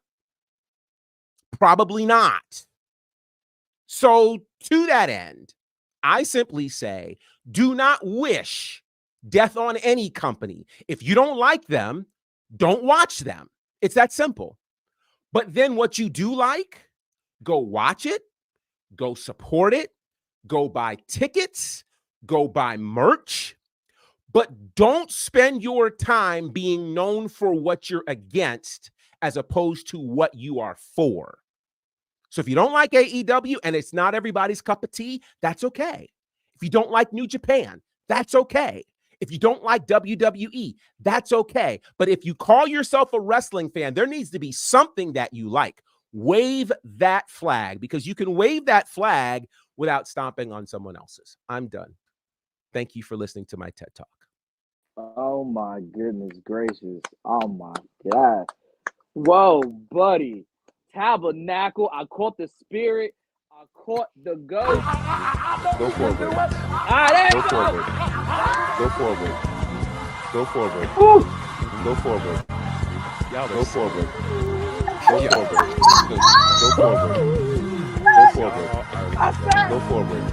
Probably not. So to that end, I simply say, do not wish death on any company. If you don't like them, don't watch them. It's that simple. But then what you do like, go watch it, go support it, go buy tickets, go buy merch, but don't spend your time being known for what you're against as opposed to what you are for. So if you don't like AEW and it's not everybody's cup of tea, that's okay. If you don't like New Japan, that's okay. If you don't like WWE, that's okay. But if you call yourself a wrestling fan, there needs to be something that you like. Wave that flag, because you can wave that flag without stomping on someone else's. I'm done. Thank you for listening to my TED Talk. Oh my goodness gracious. Oh my God. Whoa, buddy. Tabernacle. I caught the spirit. I caught the ghost. Go forward. All right, Go forward. Go forward. Go forward. Woo. Go forward. Y'all go forward. Go forward. Go forward. Go forward. Go forward.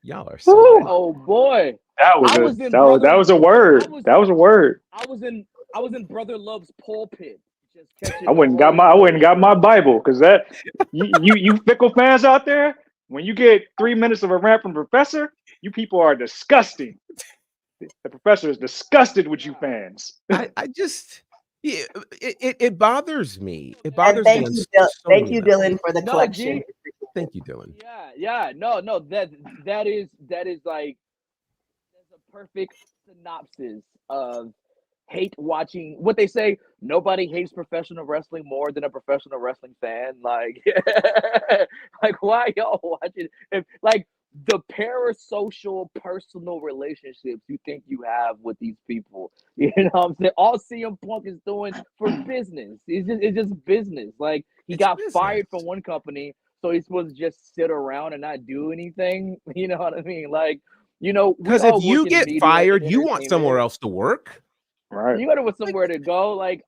Y'all are so bad. Oh boy. That was a word. That was a word. I was in Brother Love's pulpit. Just catching I wouldn't got my Bible, because that you fickle fans out there, when you get 3 minutes of a rant from Professor, you people are disgusting. The professor is disgusted with you fans. I just, yeah, it bothers me. It And bothers me on so thank many you, levels. Dylan, for the No, collection. G. Thank you, Dylan. Yeah. No. That is like there's a perfect synopsis of hate watching. What they say, nobody hates professional wrestling more than a professional wrestling fan. Like, like why y'all watching? If like the parasocial personal relationships you think you have with these people, you know what I'm saying? All CM Punk is doing for business. It's just business. Like he It's got business. fired from one company, so he's supposed to just sit around and not do anything. You know what I mean? Like, you know, Because if you get fired, you want somewhere else to work. Right. You gotta want somewhere to go. Like,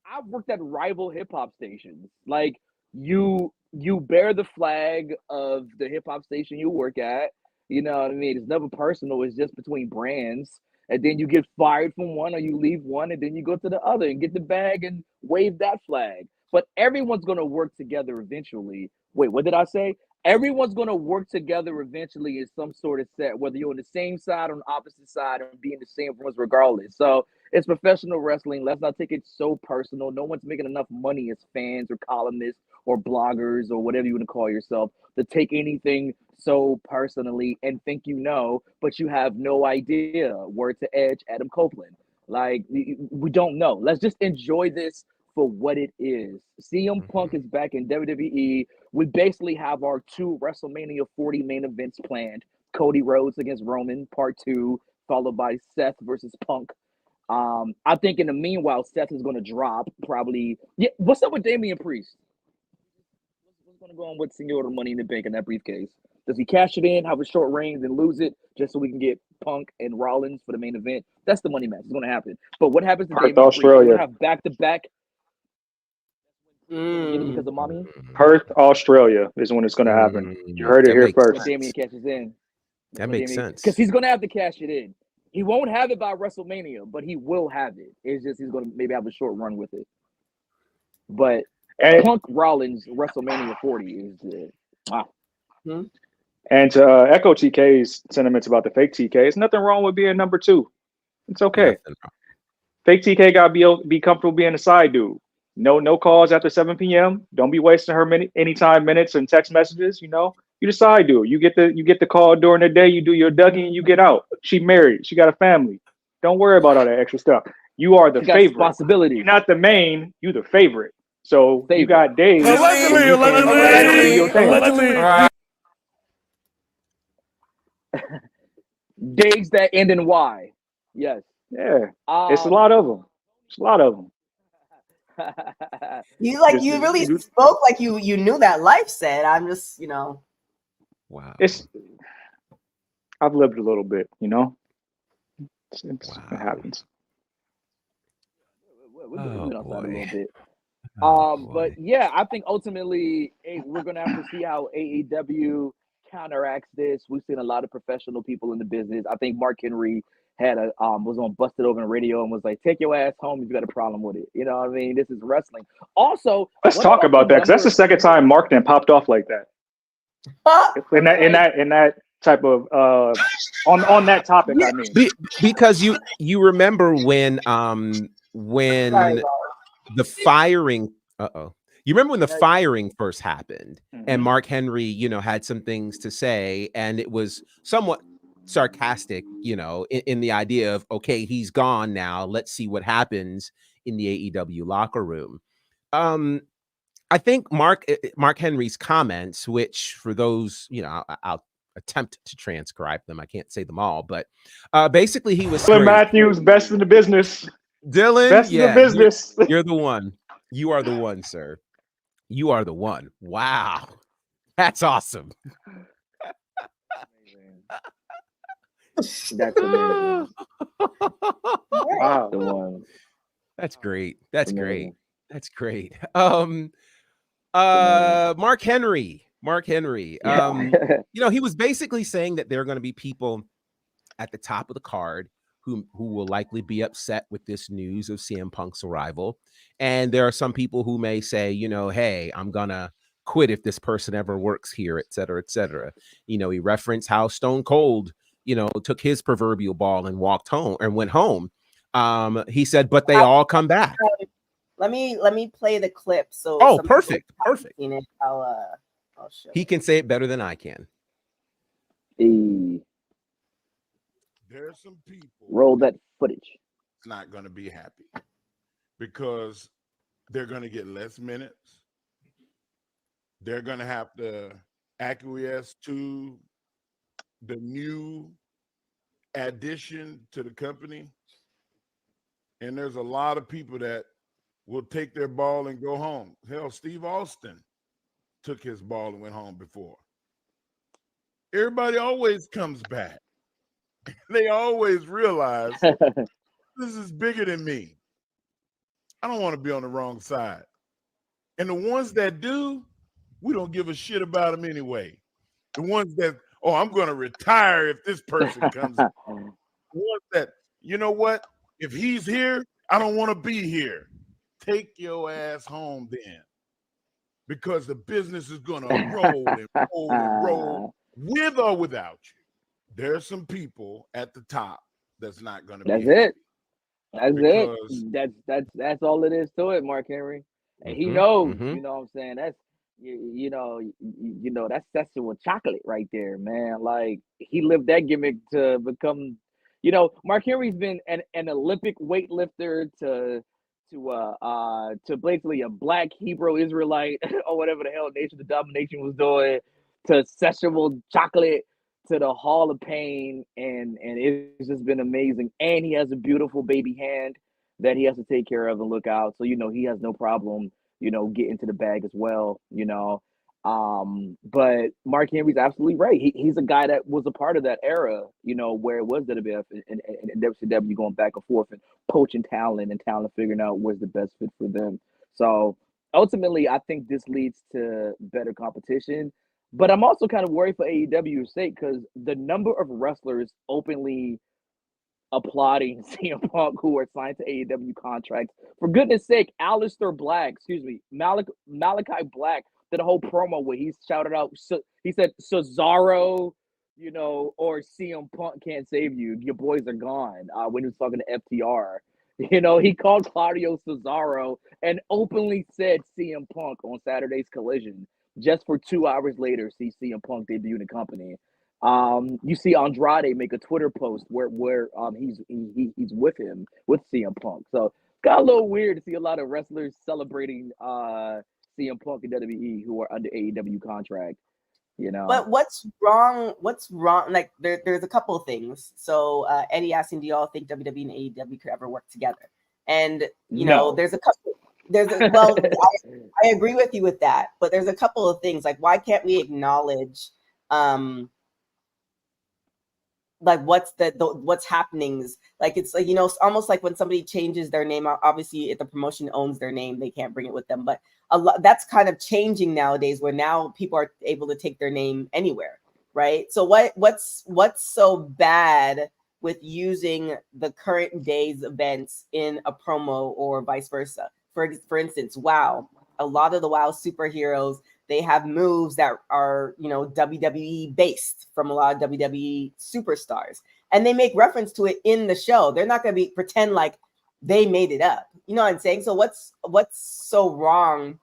I've worked at rival hip hop stations. Like, you bear the flag of the hip hop station you work at. You know what I mean? It's never personal. It's just between brands. And then you get fired from one, or you leave one, and then you go to the other and get the bag and wave that flag. But everyone's gonna work together eventually. Wait, what did I say? Everyone's gonna work together eventually in some sort of set, whether you're on the same side or on the opposite side, and be in the same rooms regardless. So it's professional wrestling. Let's not take it so personal. No one's making enough money as fans or columnists or bloggers or whatever you want to call yourself to take anything so personally and think you know, but you have no idea. Word to Edge, Adam Copeland. Like, we don't know. Let's just enjoy this for what it is. CM Punk is back in WWE. We basically have our 2 WrestleMania 40 main events planned. Cody Rhodes against Roman, part 2, followed by Seth versus Punk. I think in the meanwhile, Seth is going to drop probably. Yeah, what's up with Damian Priest? What's going to go on with Senor Money in the Bank in that briefcase? Does he cash it in, have a short reign, then lose it just so we can get Punk and Rollins for the main event? That's the money match. It's going to happen. But what happens to Damian Australia. Priest? We're going to have back-to-back. Because of mommy? Perth, Australia is when it's going to happen. You heard it here first. Damian cashes in. That makes sense. Because he's going to have to cash it in. He won't have it by WrestleMania, but he will have it. It's just he's going to maybe have a short run with it. But Punk Rollins WrestleMania 40 is good. Wow. And to echo TK's sentiments about the fake TK, there's nothing wrong with being number 2. It's okay. Fake TK got to be comfortable being a side dude. No calls after 7 p.m. Don't be wasting her anytime minutes and text messages. You know, you decide, dude. You get the call during the day. You do your Dougie and you get out. She married. She got a family. Don't worry about all that extra stuff. You are the favorite. Responsibility. You're not the main. You the favorite. So you got days. Days that end in Y. Yes. Yeah. It's a lot of them. It's a lot of them. You really spoke like you knew that life said. I'm just, Wow. I've lived a little bit, It happens. We're outside a little bit. But yeah, I think ultimately we're gonna have to see how AEW counteracts this. We've seen a lot of professional people in the business. I think Mark Henry had was on Busted Open Radio and was like, "Take your ass home if you got a problem with it." You know what I mean? This is wrestling. Also, let's talk about that because that's the second time Mark then popped off like that. in that type of on that topic. I mean, because you remember when the firing. You remember when the firing first happened, and Mark Henry, had some things to say, and it was somewhat sarcastic, in the idea of, okay, he's gone now. Let's see what happens in the AEW locker room. I think Mark Henry's comments, which for those, I'll attempt to transcribe them. I can't say them all, but basically he was Dylan Matthews, best in the business. Dylan, best in the business. You're the one. You are the one, sir. You are the one. Wow, that's awesome. That's amazing. Wow. The one. That's great. That's great. That's great. Mark Henry. He was basically saying that there are going to be people at the top of the card who will likely be upset with this news of CM Punk's arrival. And there are some people who may say, hey, I'm going to quit if this person ever works here, et cetera, et cetera. He referenced how Stone Cold, took his proverbial ball and walked home and went home. He said, but they all come back. Let me play the clip. So perfect. I'll show. He can say it better than I can. There's some people. Roll that footage. Not going to be happy because they're going to get less minutes. They're going to have to acquiesce to the new addition to the company. And there's a lot of people that will take their ball and go home. Hell, Steve Austin took his ball and went home before. Everybody always comes back. They always realize this is bigger than me. I don't want to be on the wrong side. And the ones that do, we don't give a shit about them anyway. The ones that, I'm going to retire if this person comes. The ones that, you know what? If he's here, I don't want to be here. Take your ass home then. Because the business is going to roll and roll and roll with or without you. There's some people at the top that's not going to be happy. That's all it is to it, Mark Henry. And he knows, you know what I'm saying? That's that's with chocolate right there, man. Like he lived that gimmick to become, Mark Henry's been an Olympic weightlifter to basically a black Hebrew Israelite or whatever the hell Nation of Domination was doing, to sessionable chocolate, to the Hall of Pain, and it's just been amazing. And he has a beautiful baby hand that he has to take care of and look out. So he has no problem, getting to the bag as well. But Mark Henry's absolutely right. He's a guy that was a part of that era, where it was WWF and WCW going back and forth and poaching talent and figuring out where's the best fit for them. So ultimately, I think this leads to better competition. But I'm also kind of worried for AEW's sake because the number of wrestlers openly applauding CM Punk who are signed to AEW contracts. For goodness sake, Malachi Black did a whole promo where he shouted out, he said, Cesaro, or CM Punk can't save you. Your boys are gone. When he was talking to FTR. He called Claudio Cesaro and openly said CM Punk on Saturday's Collision. Just for 2 hours later, see CM Punk debut in the company. You see Andrade make a Twitter post where he's with CM Punk. So it's got a little weird to see a lot of wrestlers celebrating CM Punk and WWE who are under AEW contract. But what's wrong? Like there's a couple of things. So Eddie asking, do y'all think WWE and AEW could ever work together? And there's a couple. I agree with you with that, but there's a couple of things. Like, why can't we acknowledge, like what's happening? Like, it's like, it's almost like when somebody changes their name. Obviously, if the promotion owns their name, they can't bring it with them. But a lot that's kind of changing nowadays, where now people are able to take their name anywhere, right? So what's so bad with using the current day's events in a promo or vice versa? For instance, WoW. A lot of the WoW superheroes, they have moves that are, WWE based from a lot of WWE superstars. And they make reference to it in the show. They're not going to pretend like they made it up. You know what I'm saying? So what's so wrong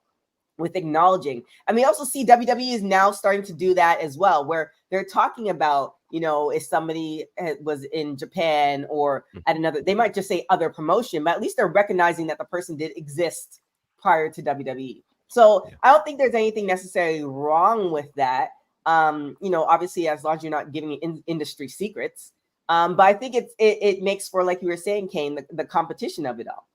with acknowledging? And we also see WWE is now starting to do that as well, where they're talking about, if somebody was in Japan or at another, they might just say other promotion, but at least they're recognizing that the person did exist prior to WWE. So I don't think there's anything necessarily wrong with that. Obviously, as long as you're not giving industry secrets. But I think it makes for, like you were saying, Kane, the competition of it all.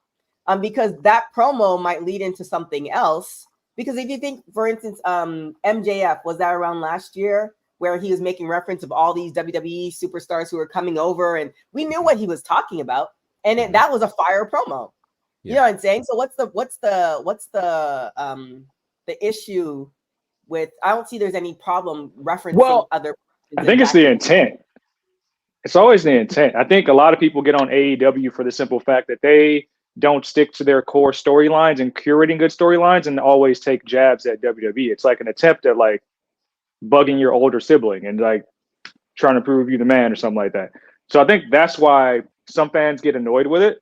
Because that promo might lead into something else. Because if you think, for instance, MJF, was that around last year, where he was making reference of all these WWE superstars who were coming over, and we knew what he was talking about, and that was a fire promo. You know what I'm saying? So what's the issue with? I don't see there's any problem referencing other. I think it's the intent. It's always the intent. I think a lot of people get on AEW for the simple fact that they don't stick to their core storylines and curating good storylines, and always take jabs at WWE. It's like an attempt at like bugging your older sibling and like trying to prove you the man or something like that. So I think that's why some fans get annoyed with it.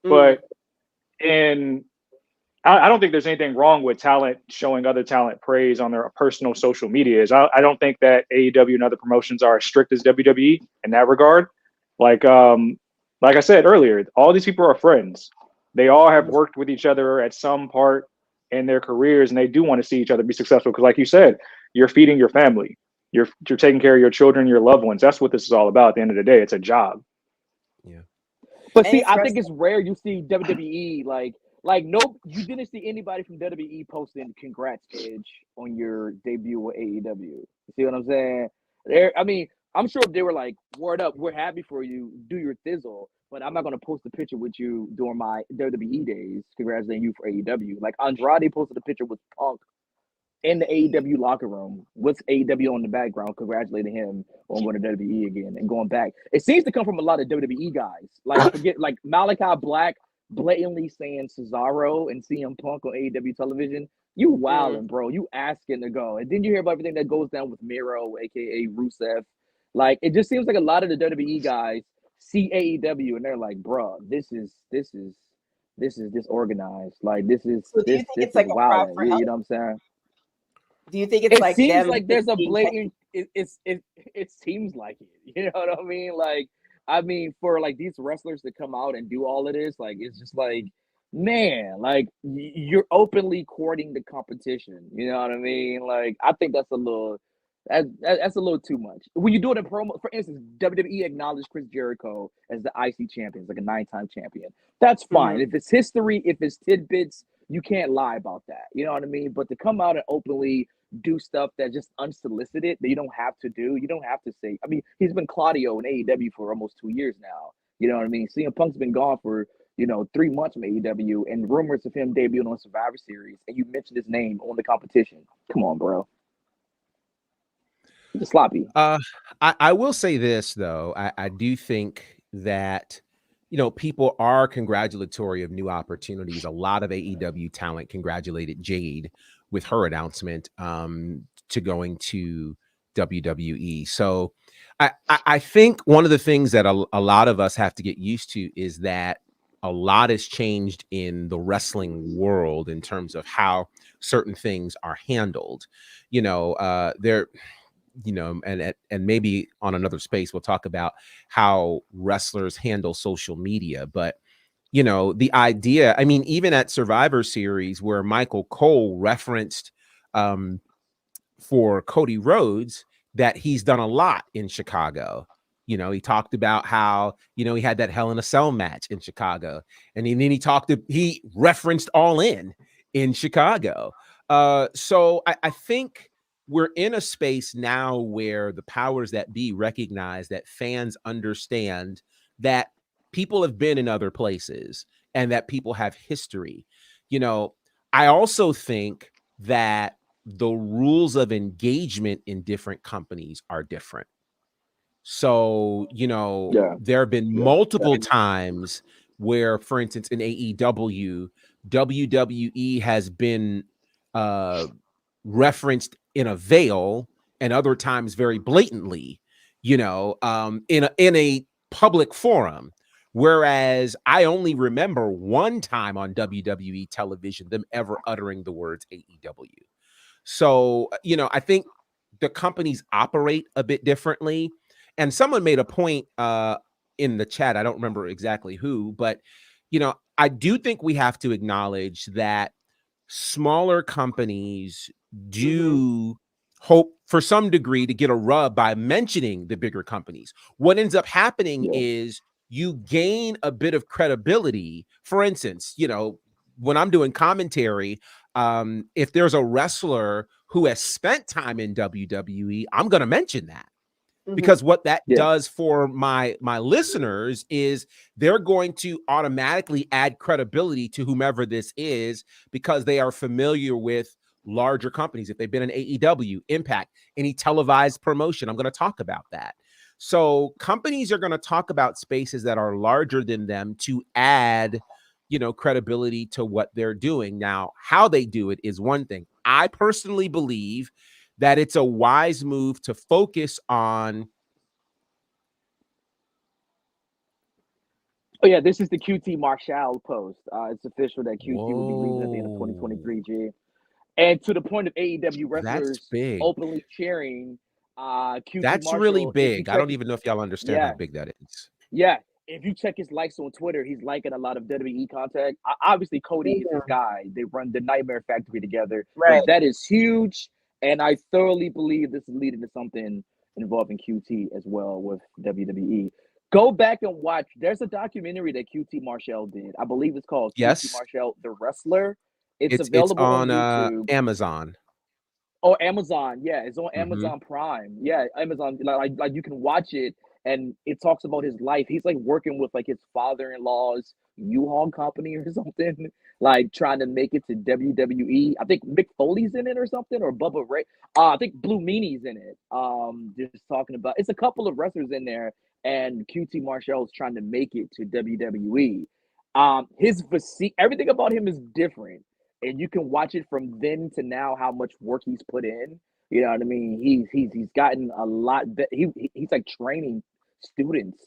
But I don't think there's anything wrong with talent showing other talent praise on their personal social medias. I don't think that AEW and other promotions are as strict as WWE in that regard. Like I said earlier, all these people are friends. They all have worked with each other at some part in their careers, and they do want to see each other be successful. Because, like you said, you're feeding your family, you're taking care of your children, your loved ones. That's what this is all about. At the end of the day, it's a job. Yeah. But see, I think it's rare you see WWE like no, you didn't see anybody from WWE posting "Congrats, Edge" on your debut with AEW. You see what I'm saying? I mean, I'm sure if they were like, "Word up, we're happy for you, do your thizzle," but I'm not gonna post a picture with you during my WWE days, congratulating you for AEW. Like Andrade posted a picture with Punk in the AEW locker room with AEW on the background, congratulating him on going to WWE again and going back. It seems to come from a lot of WWE guys. Like forget like Malachi Black blatantly saying Cesaro and CM Punk on AEW television. You wilding, bro. You asking to go. And then you hear about everything that goes down with Miro, aka Rusev. Like it just seems like a lot of the WWE guys see AEW and they're like, bro, this is disorganized. Like this is So do you think it's like a prop for you know what I'm saying? Do you think it's like seems them like there's a being blatant it seems like it. You know what I mean? Like I mean for like these wrestlers to come out and do all of this, like it's just like man, like you're openly courting the competition. You know what I mean? Like I think that's a little that's a little too much. When you do it in promo, for instance, WWE acknowledged Chris Jericho as the IC champion, like a 9-time champion. That's fine. If it's history, if it's tidbits, you can't lie about that. You know what I mean? But to come out and openly do stuff that just unsolicited that you don't have to do, you don't have to say. I mean, he's been Claudio in AEW for almost 2 years now. You know what I mean? CM Punk's been gone for 3 months from AEW, and rumors of him debuting on Survivor Series, and you mentioned his name on the competition. Come on, bro. It's sloppy. I will say this though. I do think that people are congratulatory of new opportunities. A lot of AEW talent congratulated Jade with her announcement to going to WWE. So I think one of the things that a lot of us have to get used to is that a lot has changed in the wrestling world in terms of how certain things are handled. And maybe on another space, we'll talk about how wrestlers handle social media. But, the idea, I mean, even at Survivor Series where Michael Cole referenced for Cody Rhodes that he's done a lot in Chicago. He talked about how, he had that Hell in a Cell match in Chicago. And then he referenced All In Chicago. So I think we're in a space now where the powers that be recognize that fans understand that people have been in other places and that people have history. I also think that the rules of engagement in different companies are different. So, there have been multiple times where, for instance, in AEW, WWE has been referenced in a veil and other times very blatantly, in a public forum. Whereas I only remember one time on WWE television them ever uttering the words AEW. So, I think the companies operate a bit differently. And someone made a point in the chat. I don't remember exactly who, but, I do think we have to acknowledge that smaller companies do hope for some degree to get a rub by mentioning the bigger companies. What ends up happening is you gain a bit of credibility. For instance, when I'm doing commentary, if there's a wrestler who has spent time in WWE, I'm going to mention that. Because what that does for my listeners is they're going to automatically add credibility to whomever this is because they are familiar with larger companies. If they've been in AEW, Impact, any televised promotion, I'm going to talk about that. So companies are going to talk about spaces that are larger than them to add, credibility to what they're doing. Now, how they do it is one thing. I personally believe that it's a wise move to focus on Oh yeah, this is the QT Marshall post. It's official that QT will be leaving at the end of Whoa. 2023. G. And to the point of AEW That's wrestlers big. openly cheering QT That's really Marshall. If you big. I check, don't even know if y'all understand how yeah, big that is. yeah. If you check his likes on Twitter, he's liking a lot of WWE contact. Obviously, Cody is his guy. They run the Nightmare Factory together, Right. but that is huge. And I thoroughly believe this is leading to something involving QT as well with WWE. Go back and watch. There's a documentary that QT Marshall did. I believe it's called QT Yes. Marshall, the Wrestler. It's It's available on on YouTube. Amazon. Oh, Amazon. Yeah, it's on Mhm. Amazon Prime. Yeah, Amazon. Like you can watch it, and it talks about his life. He's like working with like his father-in-law's U-Haul company or something, like trying to make it to WWE. I think Mick Foley's in it or something, or Bubba Ray. I think Blue Meanie's in it. Just talking about it's a couple of wrestlers in there, and QT Marshall's trying to make it to WWE. His physique, everything about him is different, and you can watch it from then to now how much work he's put in. You know what I mean? He's gotten a lot. He's like training students.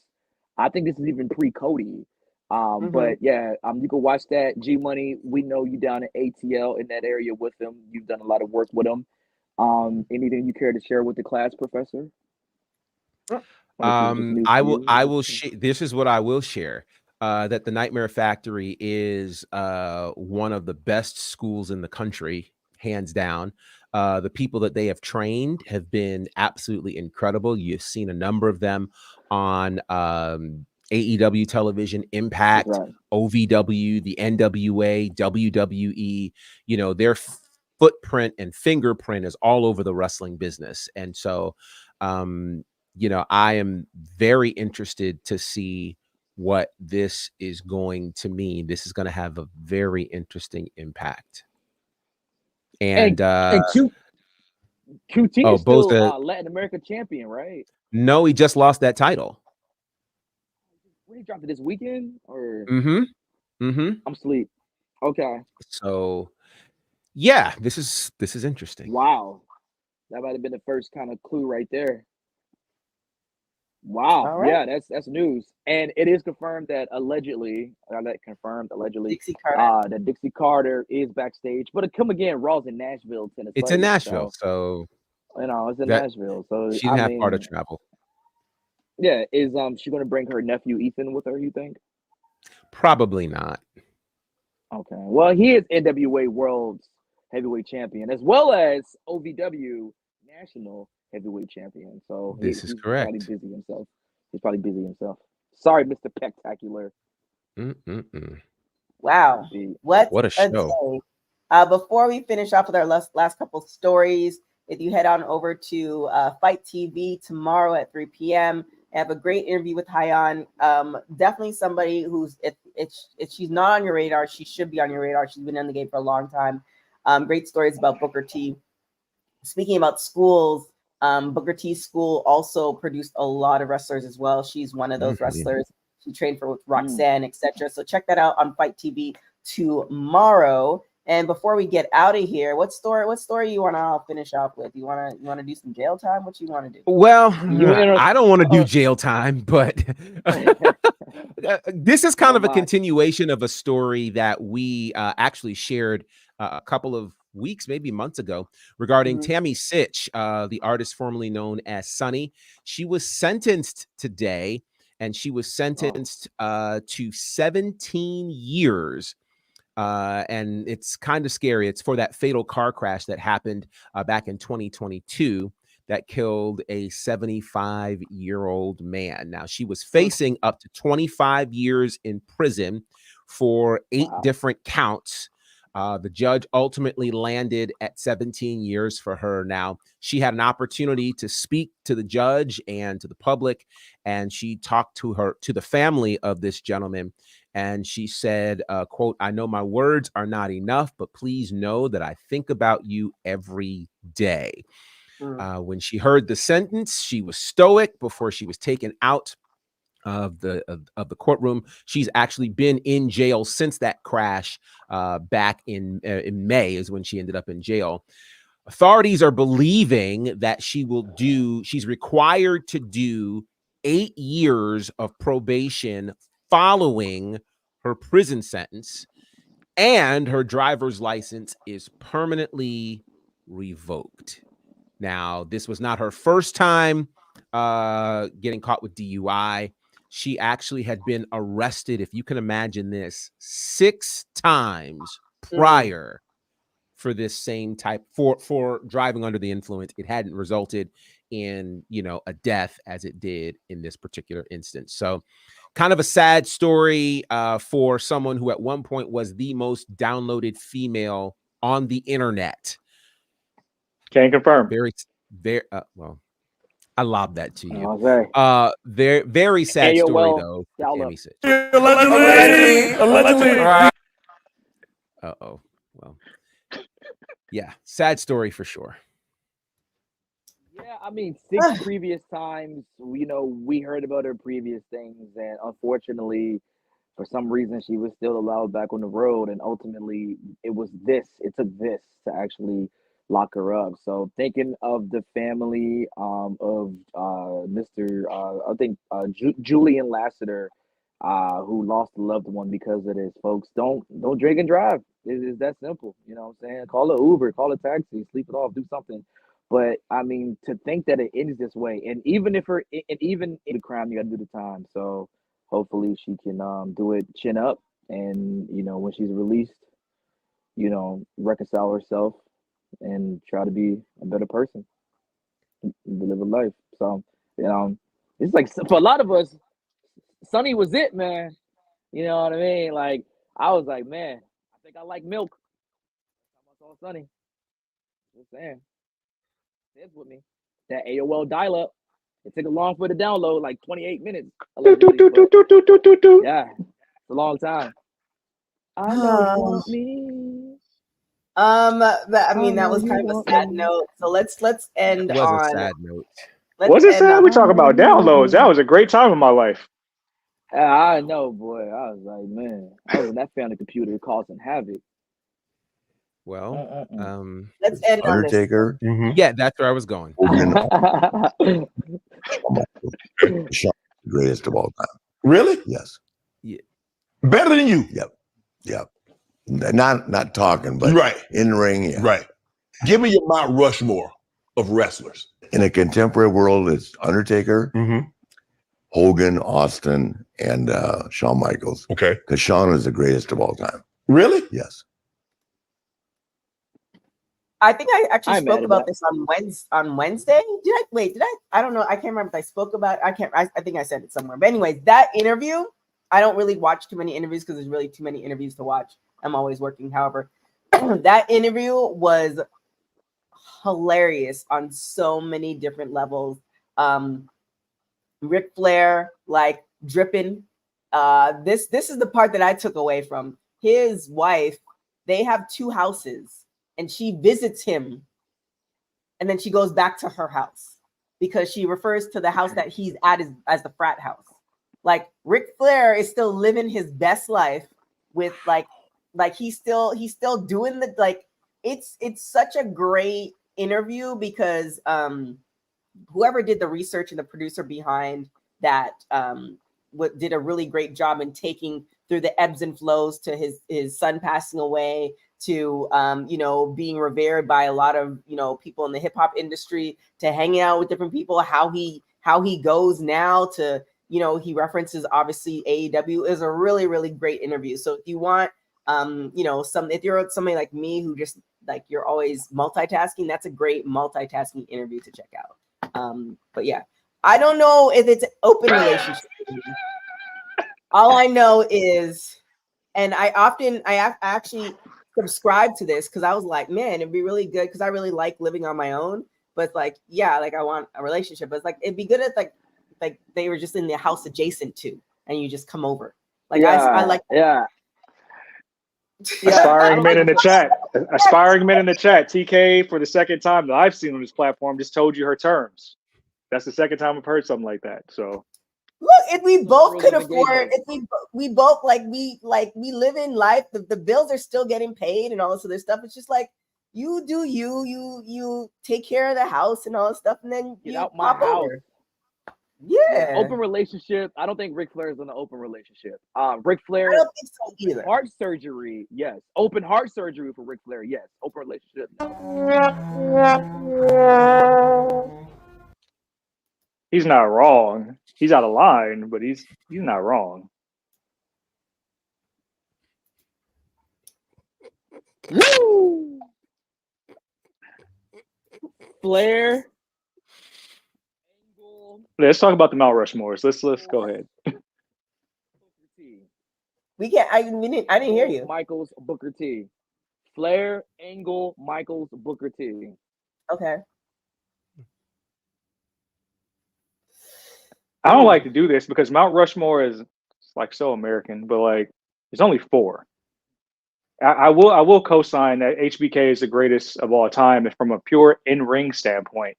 I think this is even pre Cody. But yeah, you can watch that. G Money, we know you down at ATL in that area with him. You've done a lot of work with him. Anything you care to share with the class, Professor? I will this is what I will share. That the Nightmare Factory is one of the best schools in the country, hands down. The people that they have trained have been absolutely incredible. You've seen a number of them on AEW television, Impact, Right. OVW, the NWA, WWE. You know, their footprint and fingerprint is all over the wrestling business. And so, you know, I am very interested to see what this is going to mean. This is going to have a very interesting impact. And QT is both still Latin America champion, right? No, he just lost that title. When he dropped it this weekend, or I'm asleep. Okay. So yeah, this is interesting. Wow. That might have been the first kind of clue right there. Wow. Right. Yeah, that's news. And it is confirmed that allegedly, Dixie Carter. that Dixie Carter is backstage. But come again, Raw's in Nashville, Tennessee. It's in Nashville, so you know, it's in Nashville. So she didn't have far to travel. Yeah, is she going to bring her nephew Ethan with her, you think? Probably not. Okay. Well, he is NWA World's Heavyweight Champion, as well as OVW National Heavyweight Champion. So This is correct. Probably busy himself. He's probably busy himself. Sorry, Mr. Spectacular. Wow. What a show. Day. Before we finish off with our last couple stories, if you head on over to Fight TV tomorrow at 3 p.m., I have a great interview with Hyan. Definitely somebody who's, if she's not on your radar, she should be on your radar. She's been in the game for a long time. Great stories about Booker T. Speaking about schools, Booker T's school also produced a lot of wrestlers as well. She's one of those wrestlers. She trained for Roxanne, etc. So check that out on Fight TV tomorrow. And before we get out of here, what story you want to finish off with? You want to do some jail time? What you want to do? Well, I don't want to do jail time, but this is kind of a continuation of a story that we actually shared a couple of weeks, maybe months ago, regarding Tammy Sitch, the artist formerly known as Sunny. She was sentenced today, and she was sentenced to 17 years. And it's kind of scary. It's for that fatal car crash that happened back in 2022 that killed a 75-year-old man. Now, she was facing up to 25 years in prison for 8 different counts. The judge ultimately landed at 17 years for her. Now, she had an opportunity to speak to the judge and to the public, and she talked to the family of this gentleman. And she said, quote, "I know my words are not enough, but please know that I think about you every day." When she heard the sentence, she was stoic before she was taken out of the courtroom. She's actually been in jail since that crash back in May is when she ended up in jail. Authorities are believing that she's required to do 8 years of probation following her prison sentence, and her driver's license is permanently revoked. Now, this was not her first time getting caught with DUI. She actually had been arrested, if you can imagine this, 6 times prior for this same type for driving under the influence. It hadn't resulted in, a death as it did in this particular instance. So kind of a sad story for someone who at one point was the most downloaded female on the internet. Can't confirm. Very well, I lob that to you. Okay. Very, very sad story AOL though. dial-up. Allegedly. Uh-oh. Well, yeah, sad story for sure. Yeah, I mean, 6 previous times, we heard about her previous things, and unfortunately, for some reason, she was still allowed back on the road, and ultimately, it took this to actually lock her up. So thinking of the family of Mr. I think Julian Lasseter, who lost a loved one because of this, folks, don't drink and drive. It's that simple. You know what I'm saying? Call an Uber, call a taxi, sleep it off, do something. But I mean, to think that it ends this way, and even in the crime, you got to do the time. So hopefully she can do it chin up, and when she's released, reconcile herself and try to be a better person, live a life. So it's like for a lot of us, Sonny was it, man. You know what I mean? Like I was like, man, I think I like milk. I saw Sonny. Just saying. It's with me. That AOL dial-up. It took long for the download, like 28 minutes. Yeah, it's a long time. I know you want me. That was kind of a sad note. So let's end It was on a sad note. Was it sad? We talking about downloads. That was a great time in my life. I know, boy. I was like, man, I was in that family computer causing havoc. Well, let's end on this. Undertaker. Yeah, that's where I was going. Greatest of all time. Really? Yes. Yeah. Better than you. Yep. Not talking, but right in the ring. Yeah. Right. Give me your Mount Rushmore of wrestlers. In a contemporary world, it's Undertaker, Hogan, Austin, and Shawn Michaels. Okay. Because Shawn is the greatest of all time. Really? Yes. I think I actually spoke about this on Wednesday. Did I? I don't know. I can't remember if I spoke about it. I think I said it somewhere. But anyways, that interview, I don't really watch too many interviews because there's really too many interviews to watch. I'm always working. However, that interview was hilarious on so many different levels. Ric Flair, like dripping. This is the part that I took away from his wife. They have 2 houses. And she visits him, and then she goes back to her house because she refers to the house that he's at as the frat house. Like Ric Flair is still living his best life with like he's still doing the it's such a great interview because whoever did the research and the producer behind that did a really great job in taking through the ebbs and flows to his son passing away, to being revered by a lot of people in the hip hop industry, to hanging out with different people, how he goes now to he references obviously AEW. Is a really, really great interview. So if you want if you're somebody like me who just like you're always multitasking, that's a great multitasking interview to check out. But yeah, I don't know if it's an open relationship. All I know is, and I actually subscribe to this because I was like, man, it'd be really good because I really like living on my own. But like, yeah, like I want a relationship. But it's like it'd be good if like they were just in the house adjacent to, and you just come over. Like I like. Yeah. Aspiring men in the chat. Aspiring men in the chat. TK for the second time that I've seen on this platform just told you her terms. That's the second time I've heard something like that. So. Look, if we both could afford, if we both we live in life, the bills are still getting paid and all this other stuff. It's just like you do you take care of the house and all this stuff, and then Get you out my pop house. over. Yeah. Open relationship. I don't think Ric Flair is in an open relationship. Ric Flair. I don't think so either. Heart surgery, yes. Open heart surgery for Ric Flair, yes. Open relationship, no. He's not wrong. He's out of line, but he's not wrong. Woo! Flair. Let's talk about the Mount Rushmores. Let's go ahead. We can't. I didn't hear you. Michaels, Booker T. Flair, Angle, Michaels, Booker T. Okay. I don't like to do this because Mount Rushmore is like so American, but like there's only 4. I will co-sign that HBK is the greatest of all time from a pure in-ring standpoint.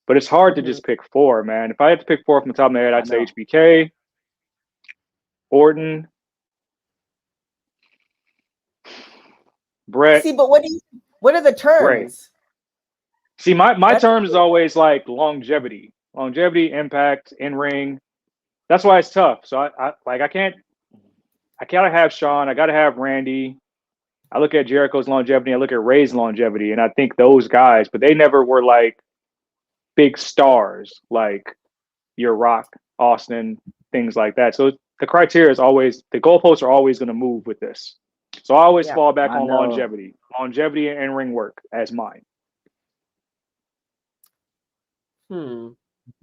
But it's hard to just pick 4, man. If I had to pick 4 from the top of my head, I'd say HBK, Orton, Brett. See, but what are the terms? Bray. See, my terms is always like longevity, impact, in-ring. That's why it's tough. So I gotta have Shawn, I gotta have Randy. I look at Jericho's longevity, I look at Ray's longevity, and I think those guys, but they never were like big stars like your Rock, Austin, things like that. So the criteria is always, the goalposts are always going to move with this. So I always fall back on longevity and in-ring work as mine.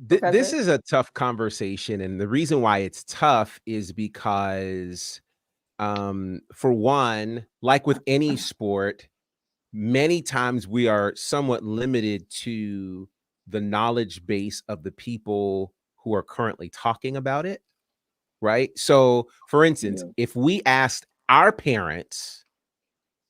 This is a tough conversation, and the reason why it's tough is because, for one, like with any sport, many times we are somewhat limited to the knowledge base of the people who are currently talking about it, right? So, for instance, if we asked our parents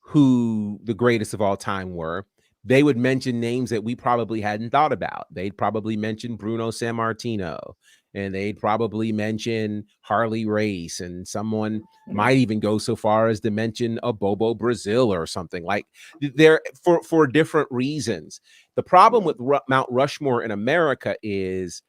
who the greatest of all time were, they would mention names that we probably hadn't thought about. They'd probably mention Bruno Sammartino, and they'd probably mention Harley Race, and someone might even go so far as to mention a Bobo Brazil or something. Like, they're for different reasons. The problem with Mount Rushmore in America is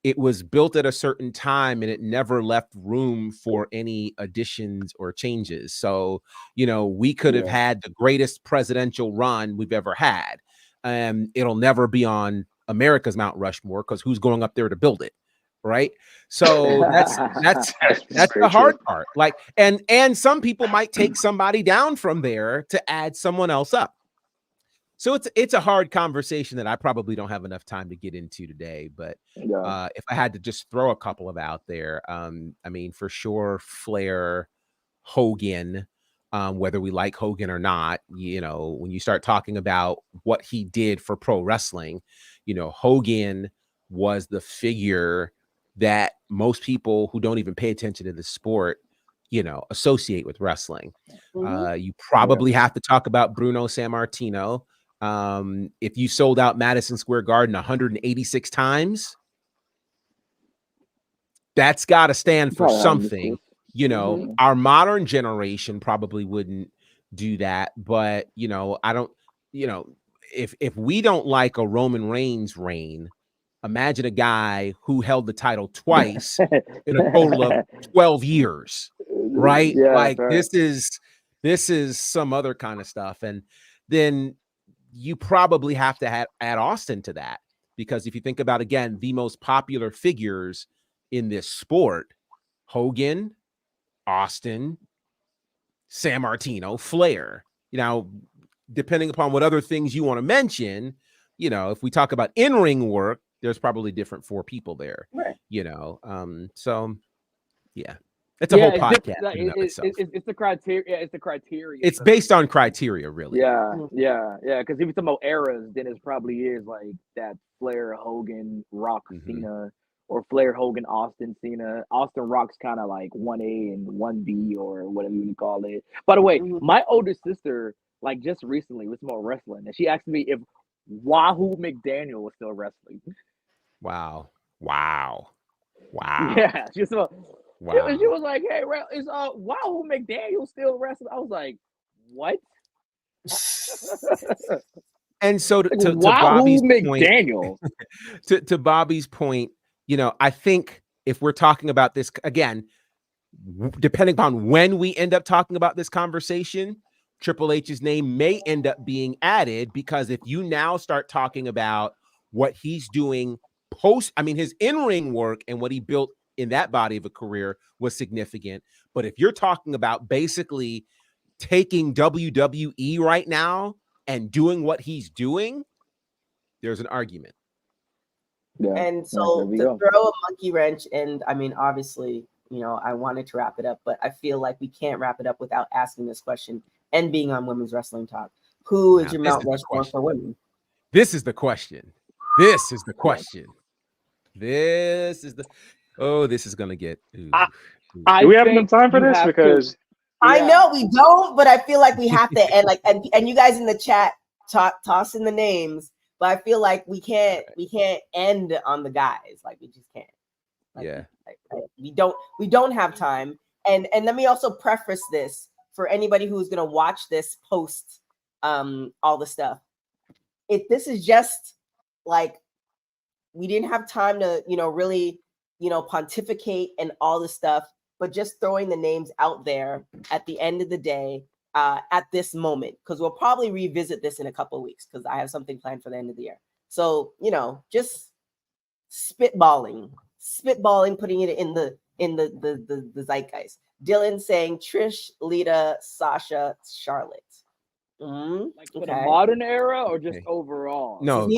it was built at a certain time and it never left room for any additions or changes. So, we could have had the greatest presidential run we've ever had. It'll never be on America's Mount Rushmore because who's going up there to build it? Right. So that's the hard part. Like, and some people might take somebody down from there to add someone else up. So it's a hard conversation that I probably don't have enough time to get into today. But if I had to just throw a couple of out there, I mean, for sure, Flair, Hogan, whether we like Hogan or not, when you start talking about what he did for pro wrestling, Hogan was the figure that most people who don't even pay attention to the sport, associate with wrestling. You probably have to talk about Bruno Sammartino. If you sold out Madison Square Garden 186 times, that's got to stand for something. Our modern generation probably wouldn't do that, but I don't, if we don't like a Roman Reigns reign, imagine a guy who held the title twice in a total of 12 years, right? This is some other kind of stuff. And then you probably have to add Austin to that, because if you think about, again, the most popular figures in this sport, Hogan, Austin, Sammartino, Flair, depending upon what other things you want to mention, if we talk about in-ring work, there's probably different 4 people there, right? So yeah, it's a whole podcast. It's the criteria. It's the criteria. It's based on criteria, really. Yeah. Because if you're talking about eras, then it probably is like that Flair, Hogan, Rock, Cena, or Flair, Hogan, Austin, Cena. Austin Rock's kind of like 1A and 1B or whatever you call it. By the way, my older sister, like just recently, was more wrestling, and she asked me if Wahoo McDaniel was still wrestling. Wow. Yeah, she was like, "Hey, is Wahoo McDaniel still wrestling?" I was like, "What?" And so to Wahoo Bobby's McDaniel. point, to Bobby's point, I think if we're talking about this again, depending upon when we end up talking about this conversation, Triple H's name may end up being added, because if you now start talking about what he's doing his in-ring work and what he built in that body of a career was significant. But if you're talking about basically taking WWE right now and doing what he's doing, there's an argument. Yeah. And so to throw a monkey wrench, and I mean, obviously, I wanted to wrap it up, but I feel like we can't wrap it up without asking this question and being on Women's Wrestling Talk. Who is your Mount Rushmore for women? This is the question. This is the question. This is gonna get. Do we have enough time for this? Because I know we don't, but I feel like we have to end. And you guys in the chat toss in the names, but I feel like we can't end on the guys. Like we just can't. We don't have time. And let me also preface this for anybody who's gonna watch this post all the stuff. If this is just like we didn't have time to really pontificate and all this stuff, but just throwing the names out there at the end of the day, at this moment, because we'll probably revisit this in a couple of weeks because I have something planned for the end of the year. So just spitballing, putting it in the zeitgeist. Dylan saying Trish, Lita, Sasha, Charlotte. Like for the modern era or just overall? No,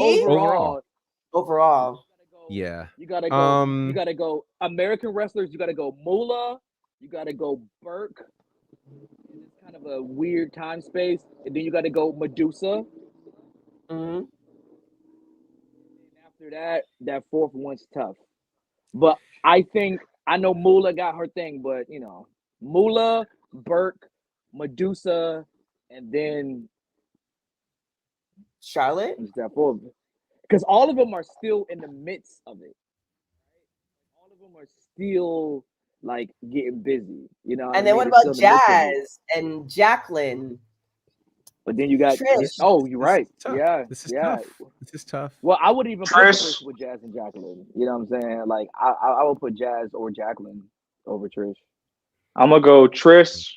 overall. Yeah. You gotta go. You gotta go. American wrestlers. You gotta go. Moolah. You gotta go. Burke. It's kind of a weird time space, and then you gotta go Medusa. Mm-hmm. After that fourth one's tough. But I know Moolah got her thing, but Moolah, Burke, Medusa, and then Charlotte. Because all of them are still in the midst of it. All of them are still like getting busy, And then what about Jazz and Jacqueline? But then you got Trish. Oh, you're right. Yeah, this is tough. Well, I would even put Trish with Jazz and Jacqueline. You know what I'm saying? Like I would put Jazz or Jacqueline over Trish. I'm gonna go Trish,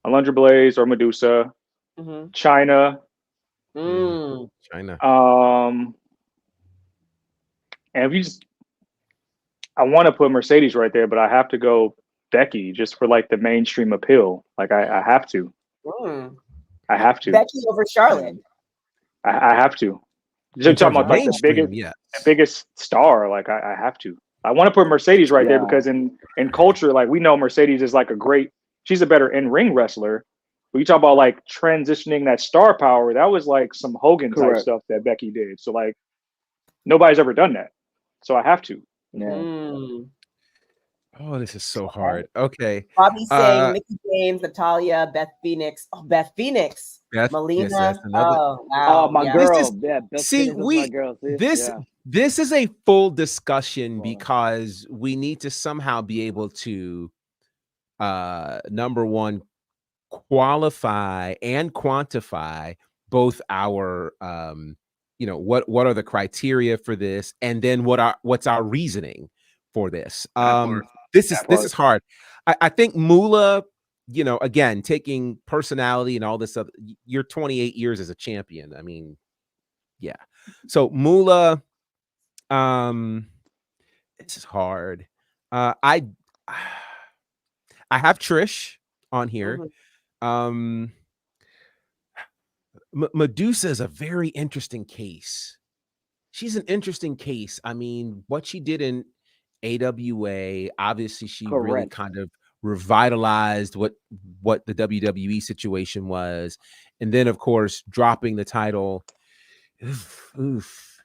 Alundra Blaze, or Medusa. Mm-hmm. China. China. And I want to put Mercedes right there, but I have to go Becky just for like the mainstream appeal. Like I have to. I have to. Becky over Charlotte. I have to. Just talking about like the biggest star. Like I have to. I want to put Mercedes right there because in culture, like we know Mercedes is like she's a better in-ring wrestler. But you talk about like transitioning that star power, that was like some Hogan type stuff that Becky did. So like nobody's ever done that. So I have to. Yeah. Oh, this is so hard. Okay. Bobby saying Mickey James, Natalia, Beth Phoenix. Oh, Beth Phoenix. Melina. Yes, oh, wow. My girl. My girl. This is a full discussion because we need to somehow be able to number one, qualify and quantify both our what are the criteria for this, and then what's our reasoning for this. This is hard. I think Moolah, again, taking personality and all this other, you're 28 years as a champion. I mean, yeah. So Moolah, this is hard. I have Trish on here. Medusa is a very interesting case. She's an interesting case. I mean, what she did in AWA, obviously she really kind of revitalized what the WWE situation was. And then of course, dropping the title. Oof.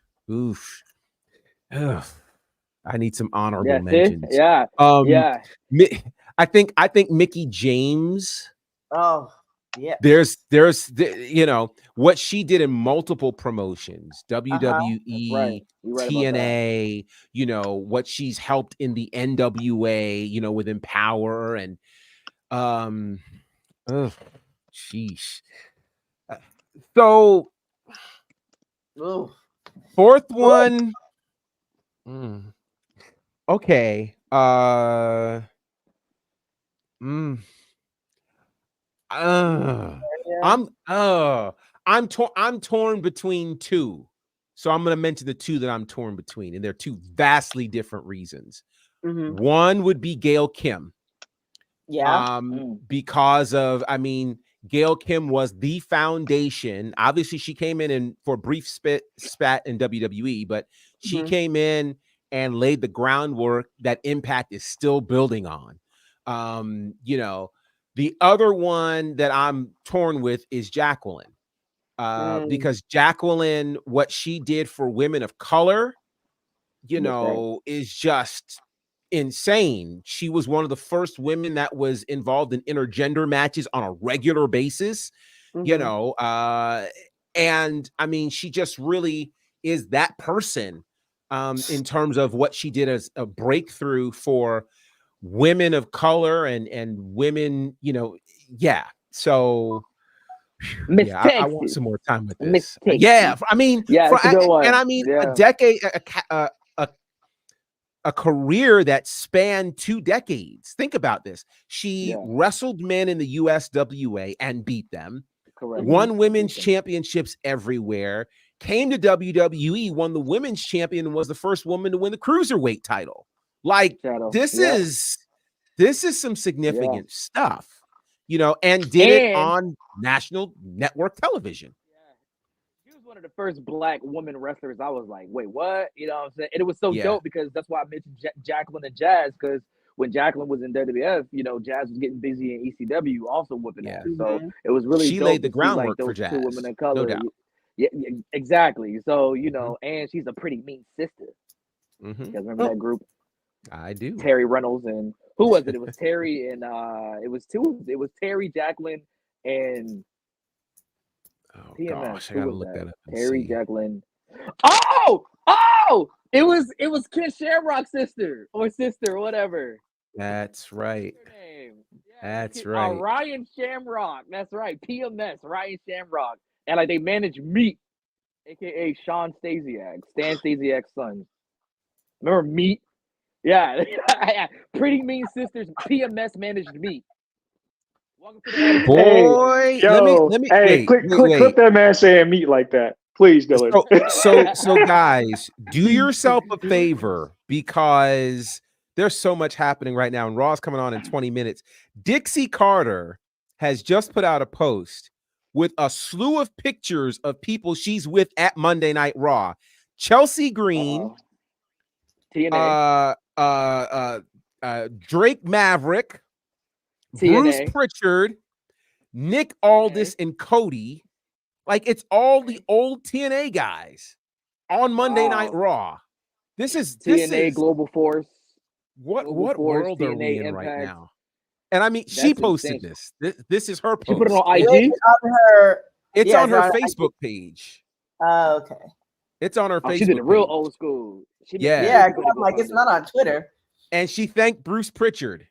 I need some honorable mentions. Yeah. I think Mickey James. Oh, yeah. There's what she did in multiple promotions, WWE, TNA, what she's helped in the NWA, with Empower and sheesh. So fourth one. Okay. I'm torn between two. So I'm going to mention the two that I'm torn between, and they're two vastly different reasons. One would be Gail Kim. Yeah. Because of, I mean, Gail Kim was the foundation. Obviously, she came in for a brief spat in WWE, but she came in and laid the groundwork that Impact is still building on. You know, the other one that I'm torn with is Jacqueline. Because Jacqueline, what she did for women of color, you know, is just insane. She was one of the first women that was involved in intergender matches on a regular basis, you know, and I mean, she just really is that person in terms of what she did as a breakthrough for women of color and women, you know, yeah. So yeah, I want some more time with this. Yeah, I mean, it's a good one. And I mean, a decade, a career that spanned 2 decades. Think about this. She wrestled men in the USWA and beat them. Correct. Won women's championships everywhere. Came to WWE, won the women's champion, and was the first woman to win the cruiserweight title. Like this is some significant stuff, you know, and did it on national network television. She was one of the first Black woman wrestlers. I was like, wait, what? You know what I'm saying? And it was so dope because that's why I mentioned Jacqueline and Jazz, because when Jacqueline was in WWF, you know, Jazz was getting busy in ECW, also whooping ass. So it was really she dope laid the to see, groundwork those for Jazz. two women of color. No doubt. Yeah, exactly. So, you know, and she's a pretty mean sister. You guys remember that group? I do. Terry Reynolds and who was it? It was Terry and it was Terry, Jacqueline, and TMS. Gosh, I gotta look that up. Terry, Jacqueline. It was Ken Shamrock's sister or whatever. That's right. What's her name? That's right. Ryan Shamrock. That's right. PMS, Ryan Shamrock. And like they managed Meat, aka Sean Stasiak, Stan Stasiak's son. Remember Meat? Yeah. Pretty Mean Sisters. PMS managed Meat. Welcome to the boy. Let me clip that man saying Meat like that, please, Dylan. So guys, do yourself a favor, because there's so much happening right now, and Raw's coming on in 20 minutes. Dixie Carter has just put out a post with a slew of pictures of people she's with at Monday Night Raw. Chelsea Green, TNA. Drake Maverick, TNA. Bruce Pritchard, Nick Aldis, and Cody. Like, it's all the old TNA guys on Monday Night Raw. This is TNA Global Force. What world are we in Impact right now? And I mean, she posted this. This is her post. She put it on IG. It's on her Facebook page. Oh, okay. It's on her Facebook. She did it real page. old school. Yeah. I'm like, it's not on Twitter. And she thanked Bruce Pritchard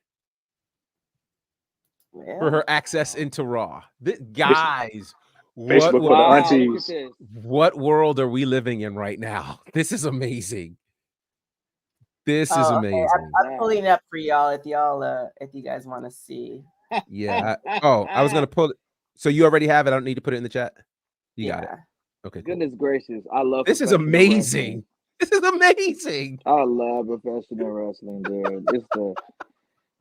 for her access into Raw. Guys, what world are we living in right now? This is amazing. This is amazing. Okay. I'm pulling it up for y'all if you guys want to see. Yeah. I was gonna pull it. So you already have it. I don't need to put it in the chat. You got it. Okay. Goodness gracious, I love this. Is amazing. This is amazing. I love professional wrestling, dude. It's the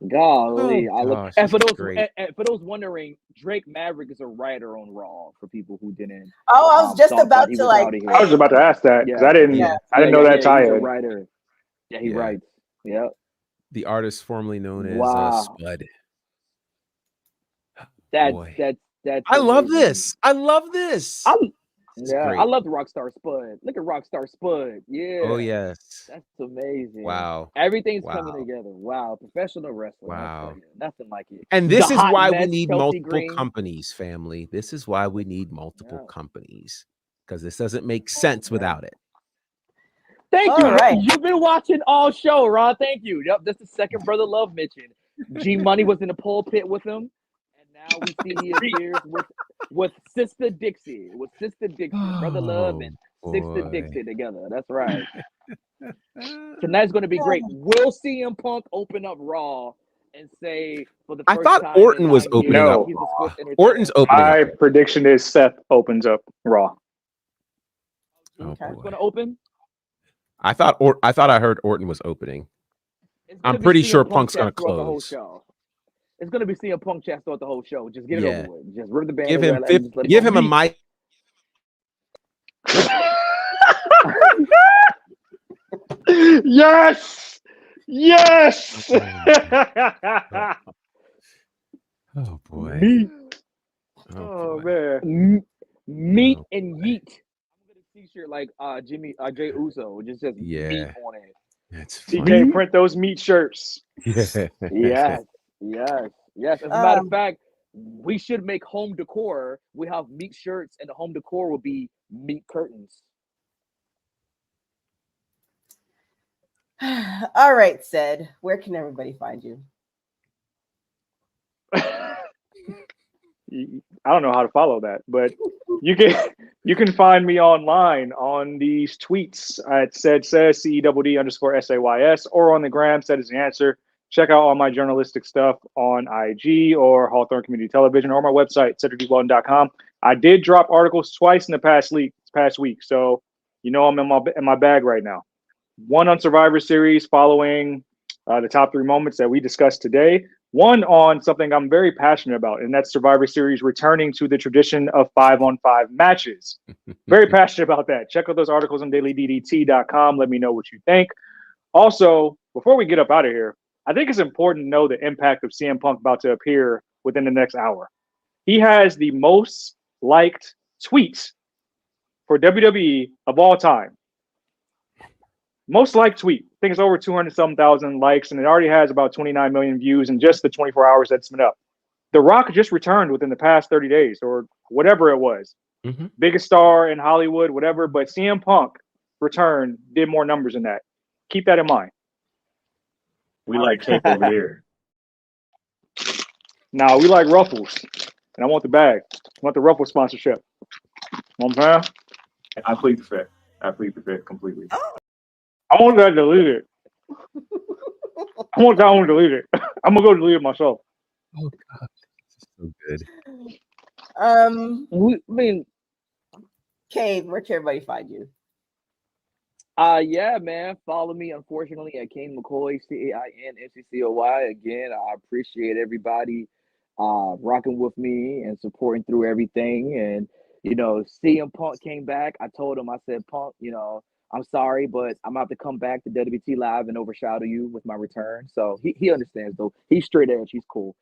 golly. I love. And for those wondering, Drake Maverick is a writer on Raw. For people who didn't. Oh, I was just about to like. I was about to ask that because I didn't know that tie. He's a writer. Yeah, he writes. Yep. The artist formerly known as Spud. That's I love this. I love this. I love the Rockstar Spud. Look at Rockstar Spud. Yeah. Oh yes. That's amazing. Wow. Everything's coming together. Wow. Professional wrestling. Wow. Nothing like it. And this is why we need multiple companies, family. This is why we need multiple companies, because this doesn't make sense without it. Thank you. Right. You've been watching all show, Ron. Thank you. Yep, that's the second Brother Love mention. G Money was in the pulpit with him, and now we see he appears with Sister Dixie, Brother Love and Sister Dixie together. That's right. Tonight's going to be great. Will CM Punk open up Raw and say for the first I thought time Orton in was 9 opening years, up he's a Raw. sports entertainer? Orton's opening My up. prediction is Seth opens up Raw. Oh, Who's boy. going to open? I thought I heard Orton was opening. It's gonna I'm be pretty CM sure Punk Punk's chat going to throughout the whole close. show. It's gonna be CM Punk chat throughout the whole show. Just get it Yeah. over with. Just rip the band. Give him just let it give go. him a mic. Yes. Yes. Oh boy. Meat. Oh man. Meat Oh, and yeet. I'm gonna t-shirt like Jay Uso. Just says meat yeah. on it. That's TK, funny. print those meat shirts. Yeah. Yes. As a matter of fact, we should make home decor. We have meat shirts, and the home decor will be meat curtains. All right, Sid. Where can everybody find you? I don't know how to follow that, but you can find me online on these tweets at says CEDD_SAYS or on the gram. Said is the answer. Check out all my journalistic stuff on IG or Hawthorne Community Television or my website, cedricweldon.com. I did drop articles twice in the past week, so I'm in my bag right now. One on Survivor Series following the top 3 moments that we discussed today. One on something I'm very passionate about, and that's Survivor Series returning to the tradition of 5-on-5 matches. Very passionate about that. Check out those articles on dailyddt.com. Let me know what you think. Also, before we get up out of here, I think it's important to know the impact of CM Punk about to appear within the next hour. He has the most liked tweets for WWE of all time. Most liked tweet. I think it's over 200-some thousand likes, and it already has about 29 million views in just the 24 hours that's been up. The Rock just returned within the past 30 days or whatever it was. Mm-hmm. Biggest star in Hollywood, whatever. But CM Punk returned, did more numbers than that. Keep that in mind. We like cake over here. Nah, we like Ruffles. And I want the bag. I want the Ruffles sponsorship. You know what I'm saying? I plead the fifth. I plead the fifth completely. I want that deleted. I want that one deleted. I'm gonna go delete it myself. Oh god, so good. Cade, where can everybody find you? Yeah, man. Follow me, unfortunately, at Kane McCoy, CAINMCCOY. Again, I appreciate everybody rocking with me and supporting through everything. And CM Punk came back. I told him, I said, Punk, I'm sorry, but I'm about to come back to WWT Live and overshadow you with my return. So he understands, though. He's straight edge. He's cool.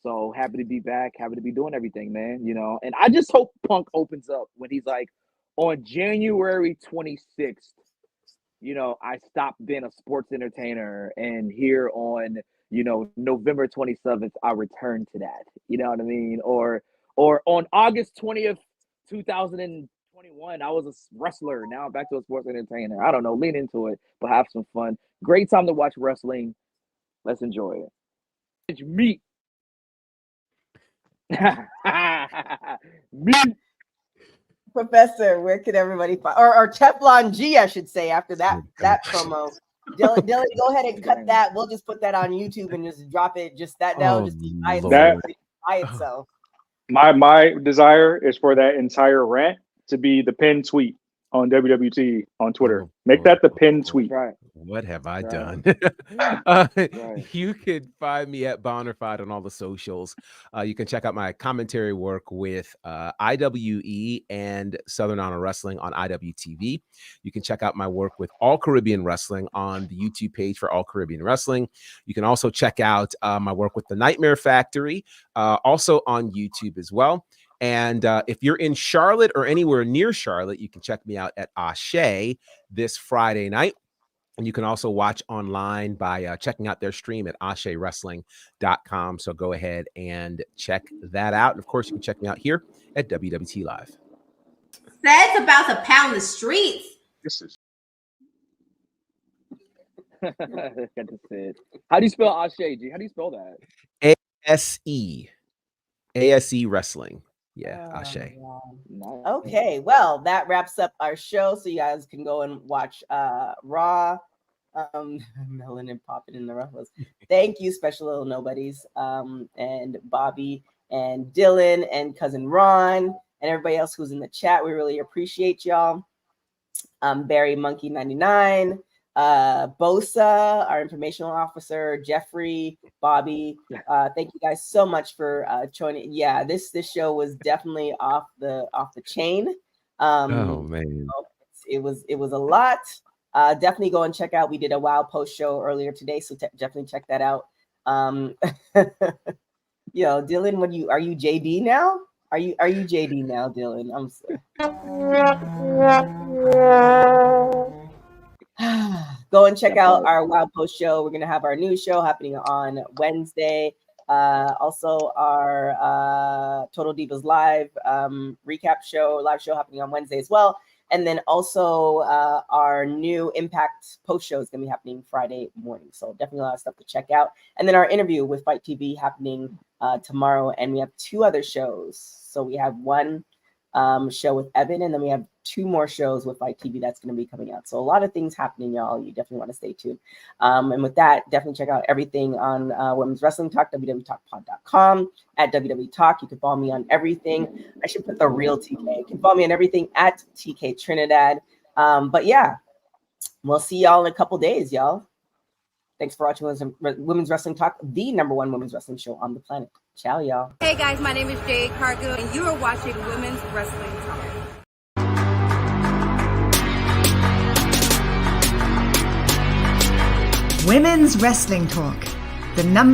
So happy to be back. Happy to be doing everything, man. And I just hope Punk opens up when he's like, on January 26th, I stopped being a sports entertainer, and here on, November 27th, I return to that. You know what I mean? Or on August 20th, 2021, I was a wrestler. Now I'm back to a sports entertainer. I don't know. Lean into it, but have some fun. Great time to watch wrestling. Let's enjoy it. It's meat. Meat. Professor, where can everybody find or Teflon G, I should say, after that promo. Dylan, go ahead and cut that. We'll just put that on YouTube and just drop it just that down, just by itself. My desire is for that entire rant to be the pinned tweet on WWT on Twitter. Make that the pinned tweet. Right. What have I done? Right. You can find me at Bonafide on all the socials. You can check out my commentary work with IWE and Southern Honor Wrestling on IWTV. You can check out my work with All Caribbean Wrestling on the YouTube page for All Caribbean Wrestling. You can also check out my work with the Nightmare Factory, also on YouTube as well. And if you're in Charlotte or anywhere near Charlotte, you can check me out at Ashe this Friday night. And you can also watch online by checking out their stream at ashewrestling.com. So go ahead and check that out. And of course, you can check me out here at WWT Live. That's about to pound the streets. This is Got to say it. How do you spell Ashe, G? How do you spell that? ASE Wrestling. Yeah, Ashe. Okay, well, that wraps up our show. So you guys can go and watch Raw. Melanin popping in the ruffles. Thank you, Special Little Nobodies, and Bobby and Dylan and cousin Ron and everybody else who's in the chat. We really appreciate y'all. Barry Monkey 99, Bosa, our informational officer, Jeffrey, Bobby. Thank you guys so much for joining. Yeah, this show was definitely off the chain. Oh man, it was a lot. Definitely go and check out. We did a WoW post show earlier today, so definitely check that out. Yo, Dylan, are you JD now? Are you JD now, Dylan? I'm sorry. Go and check out our WoW post show. We're gonna have our new show happening on Wednesday. Also our Total Divas live live show happening on Wednesday as well. And then also our new Impact post show is going to be happening Friday morning. So definitely a lot of stuff to check out. And then our interview with Fight TV happening tomorrow. And we have 2 other shows. So we have one show with Evan, and then we have 2 more shows with Fight TV that's going to be coming out. So a lot of things happening, y'all. You definitely want to stay tuned. And with that, definitely check out everything on Women's Wrestling Talk, www.talkpod.com, at WWE Talk. You can follow me on everything. I should put the real TK. You can follow me on everything at TK Trinidad. But yeah, we'll see y'all in a couple days, y'all. Thanks for watching Women's Wrestling Talk, the #1 women's wrestling show on the planet. Ciao, y'all. Hey guys, my name is Jade Cargill, and you are watching Women's Wrestling Talk. Women's Wrestling Talk, the #1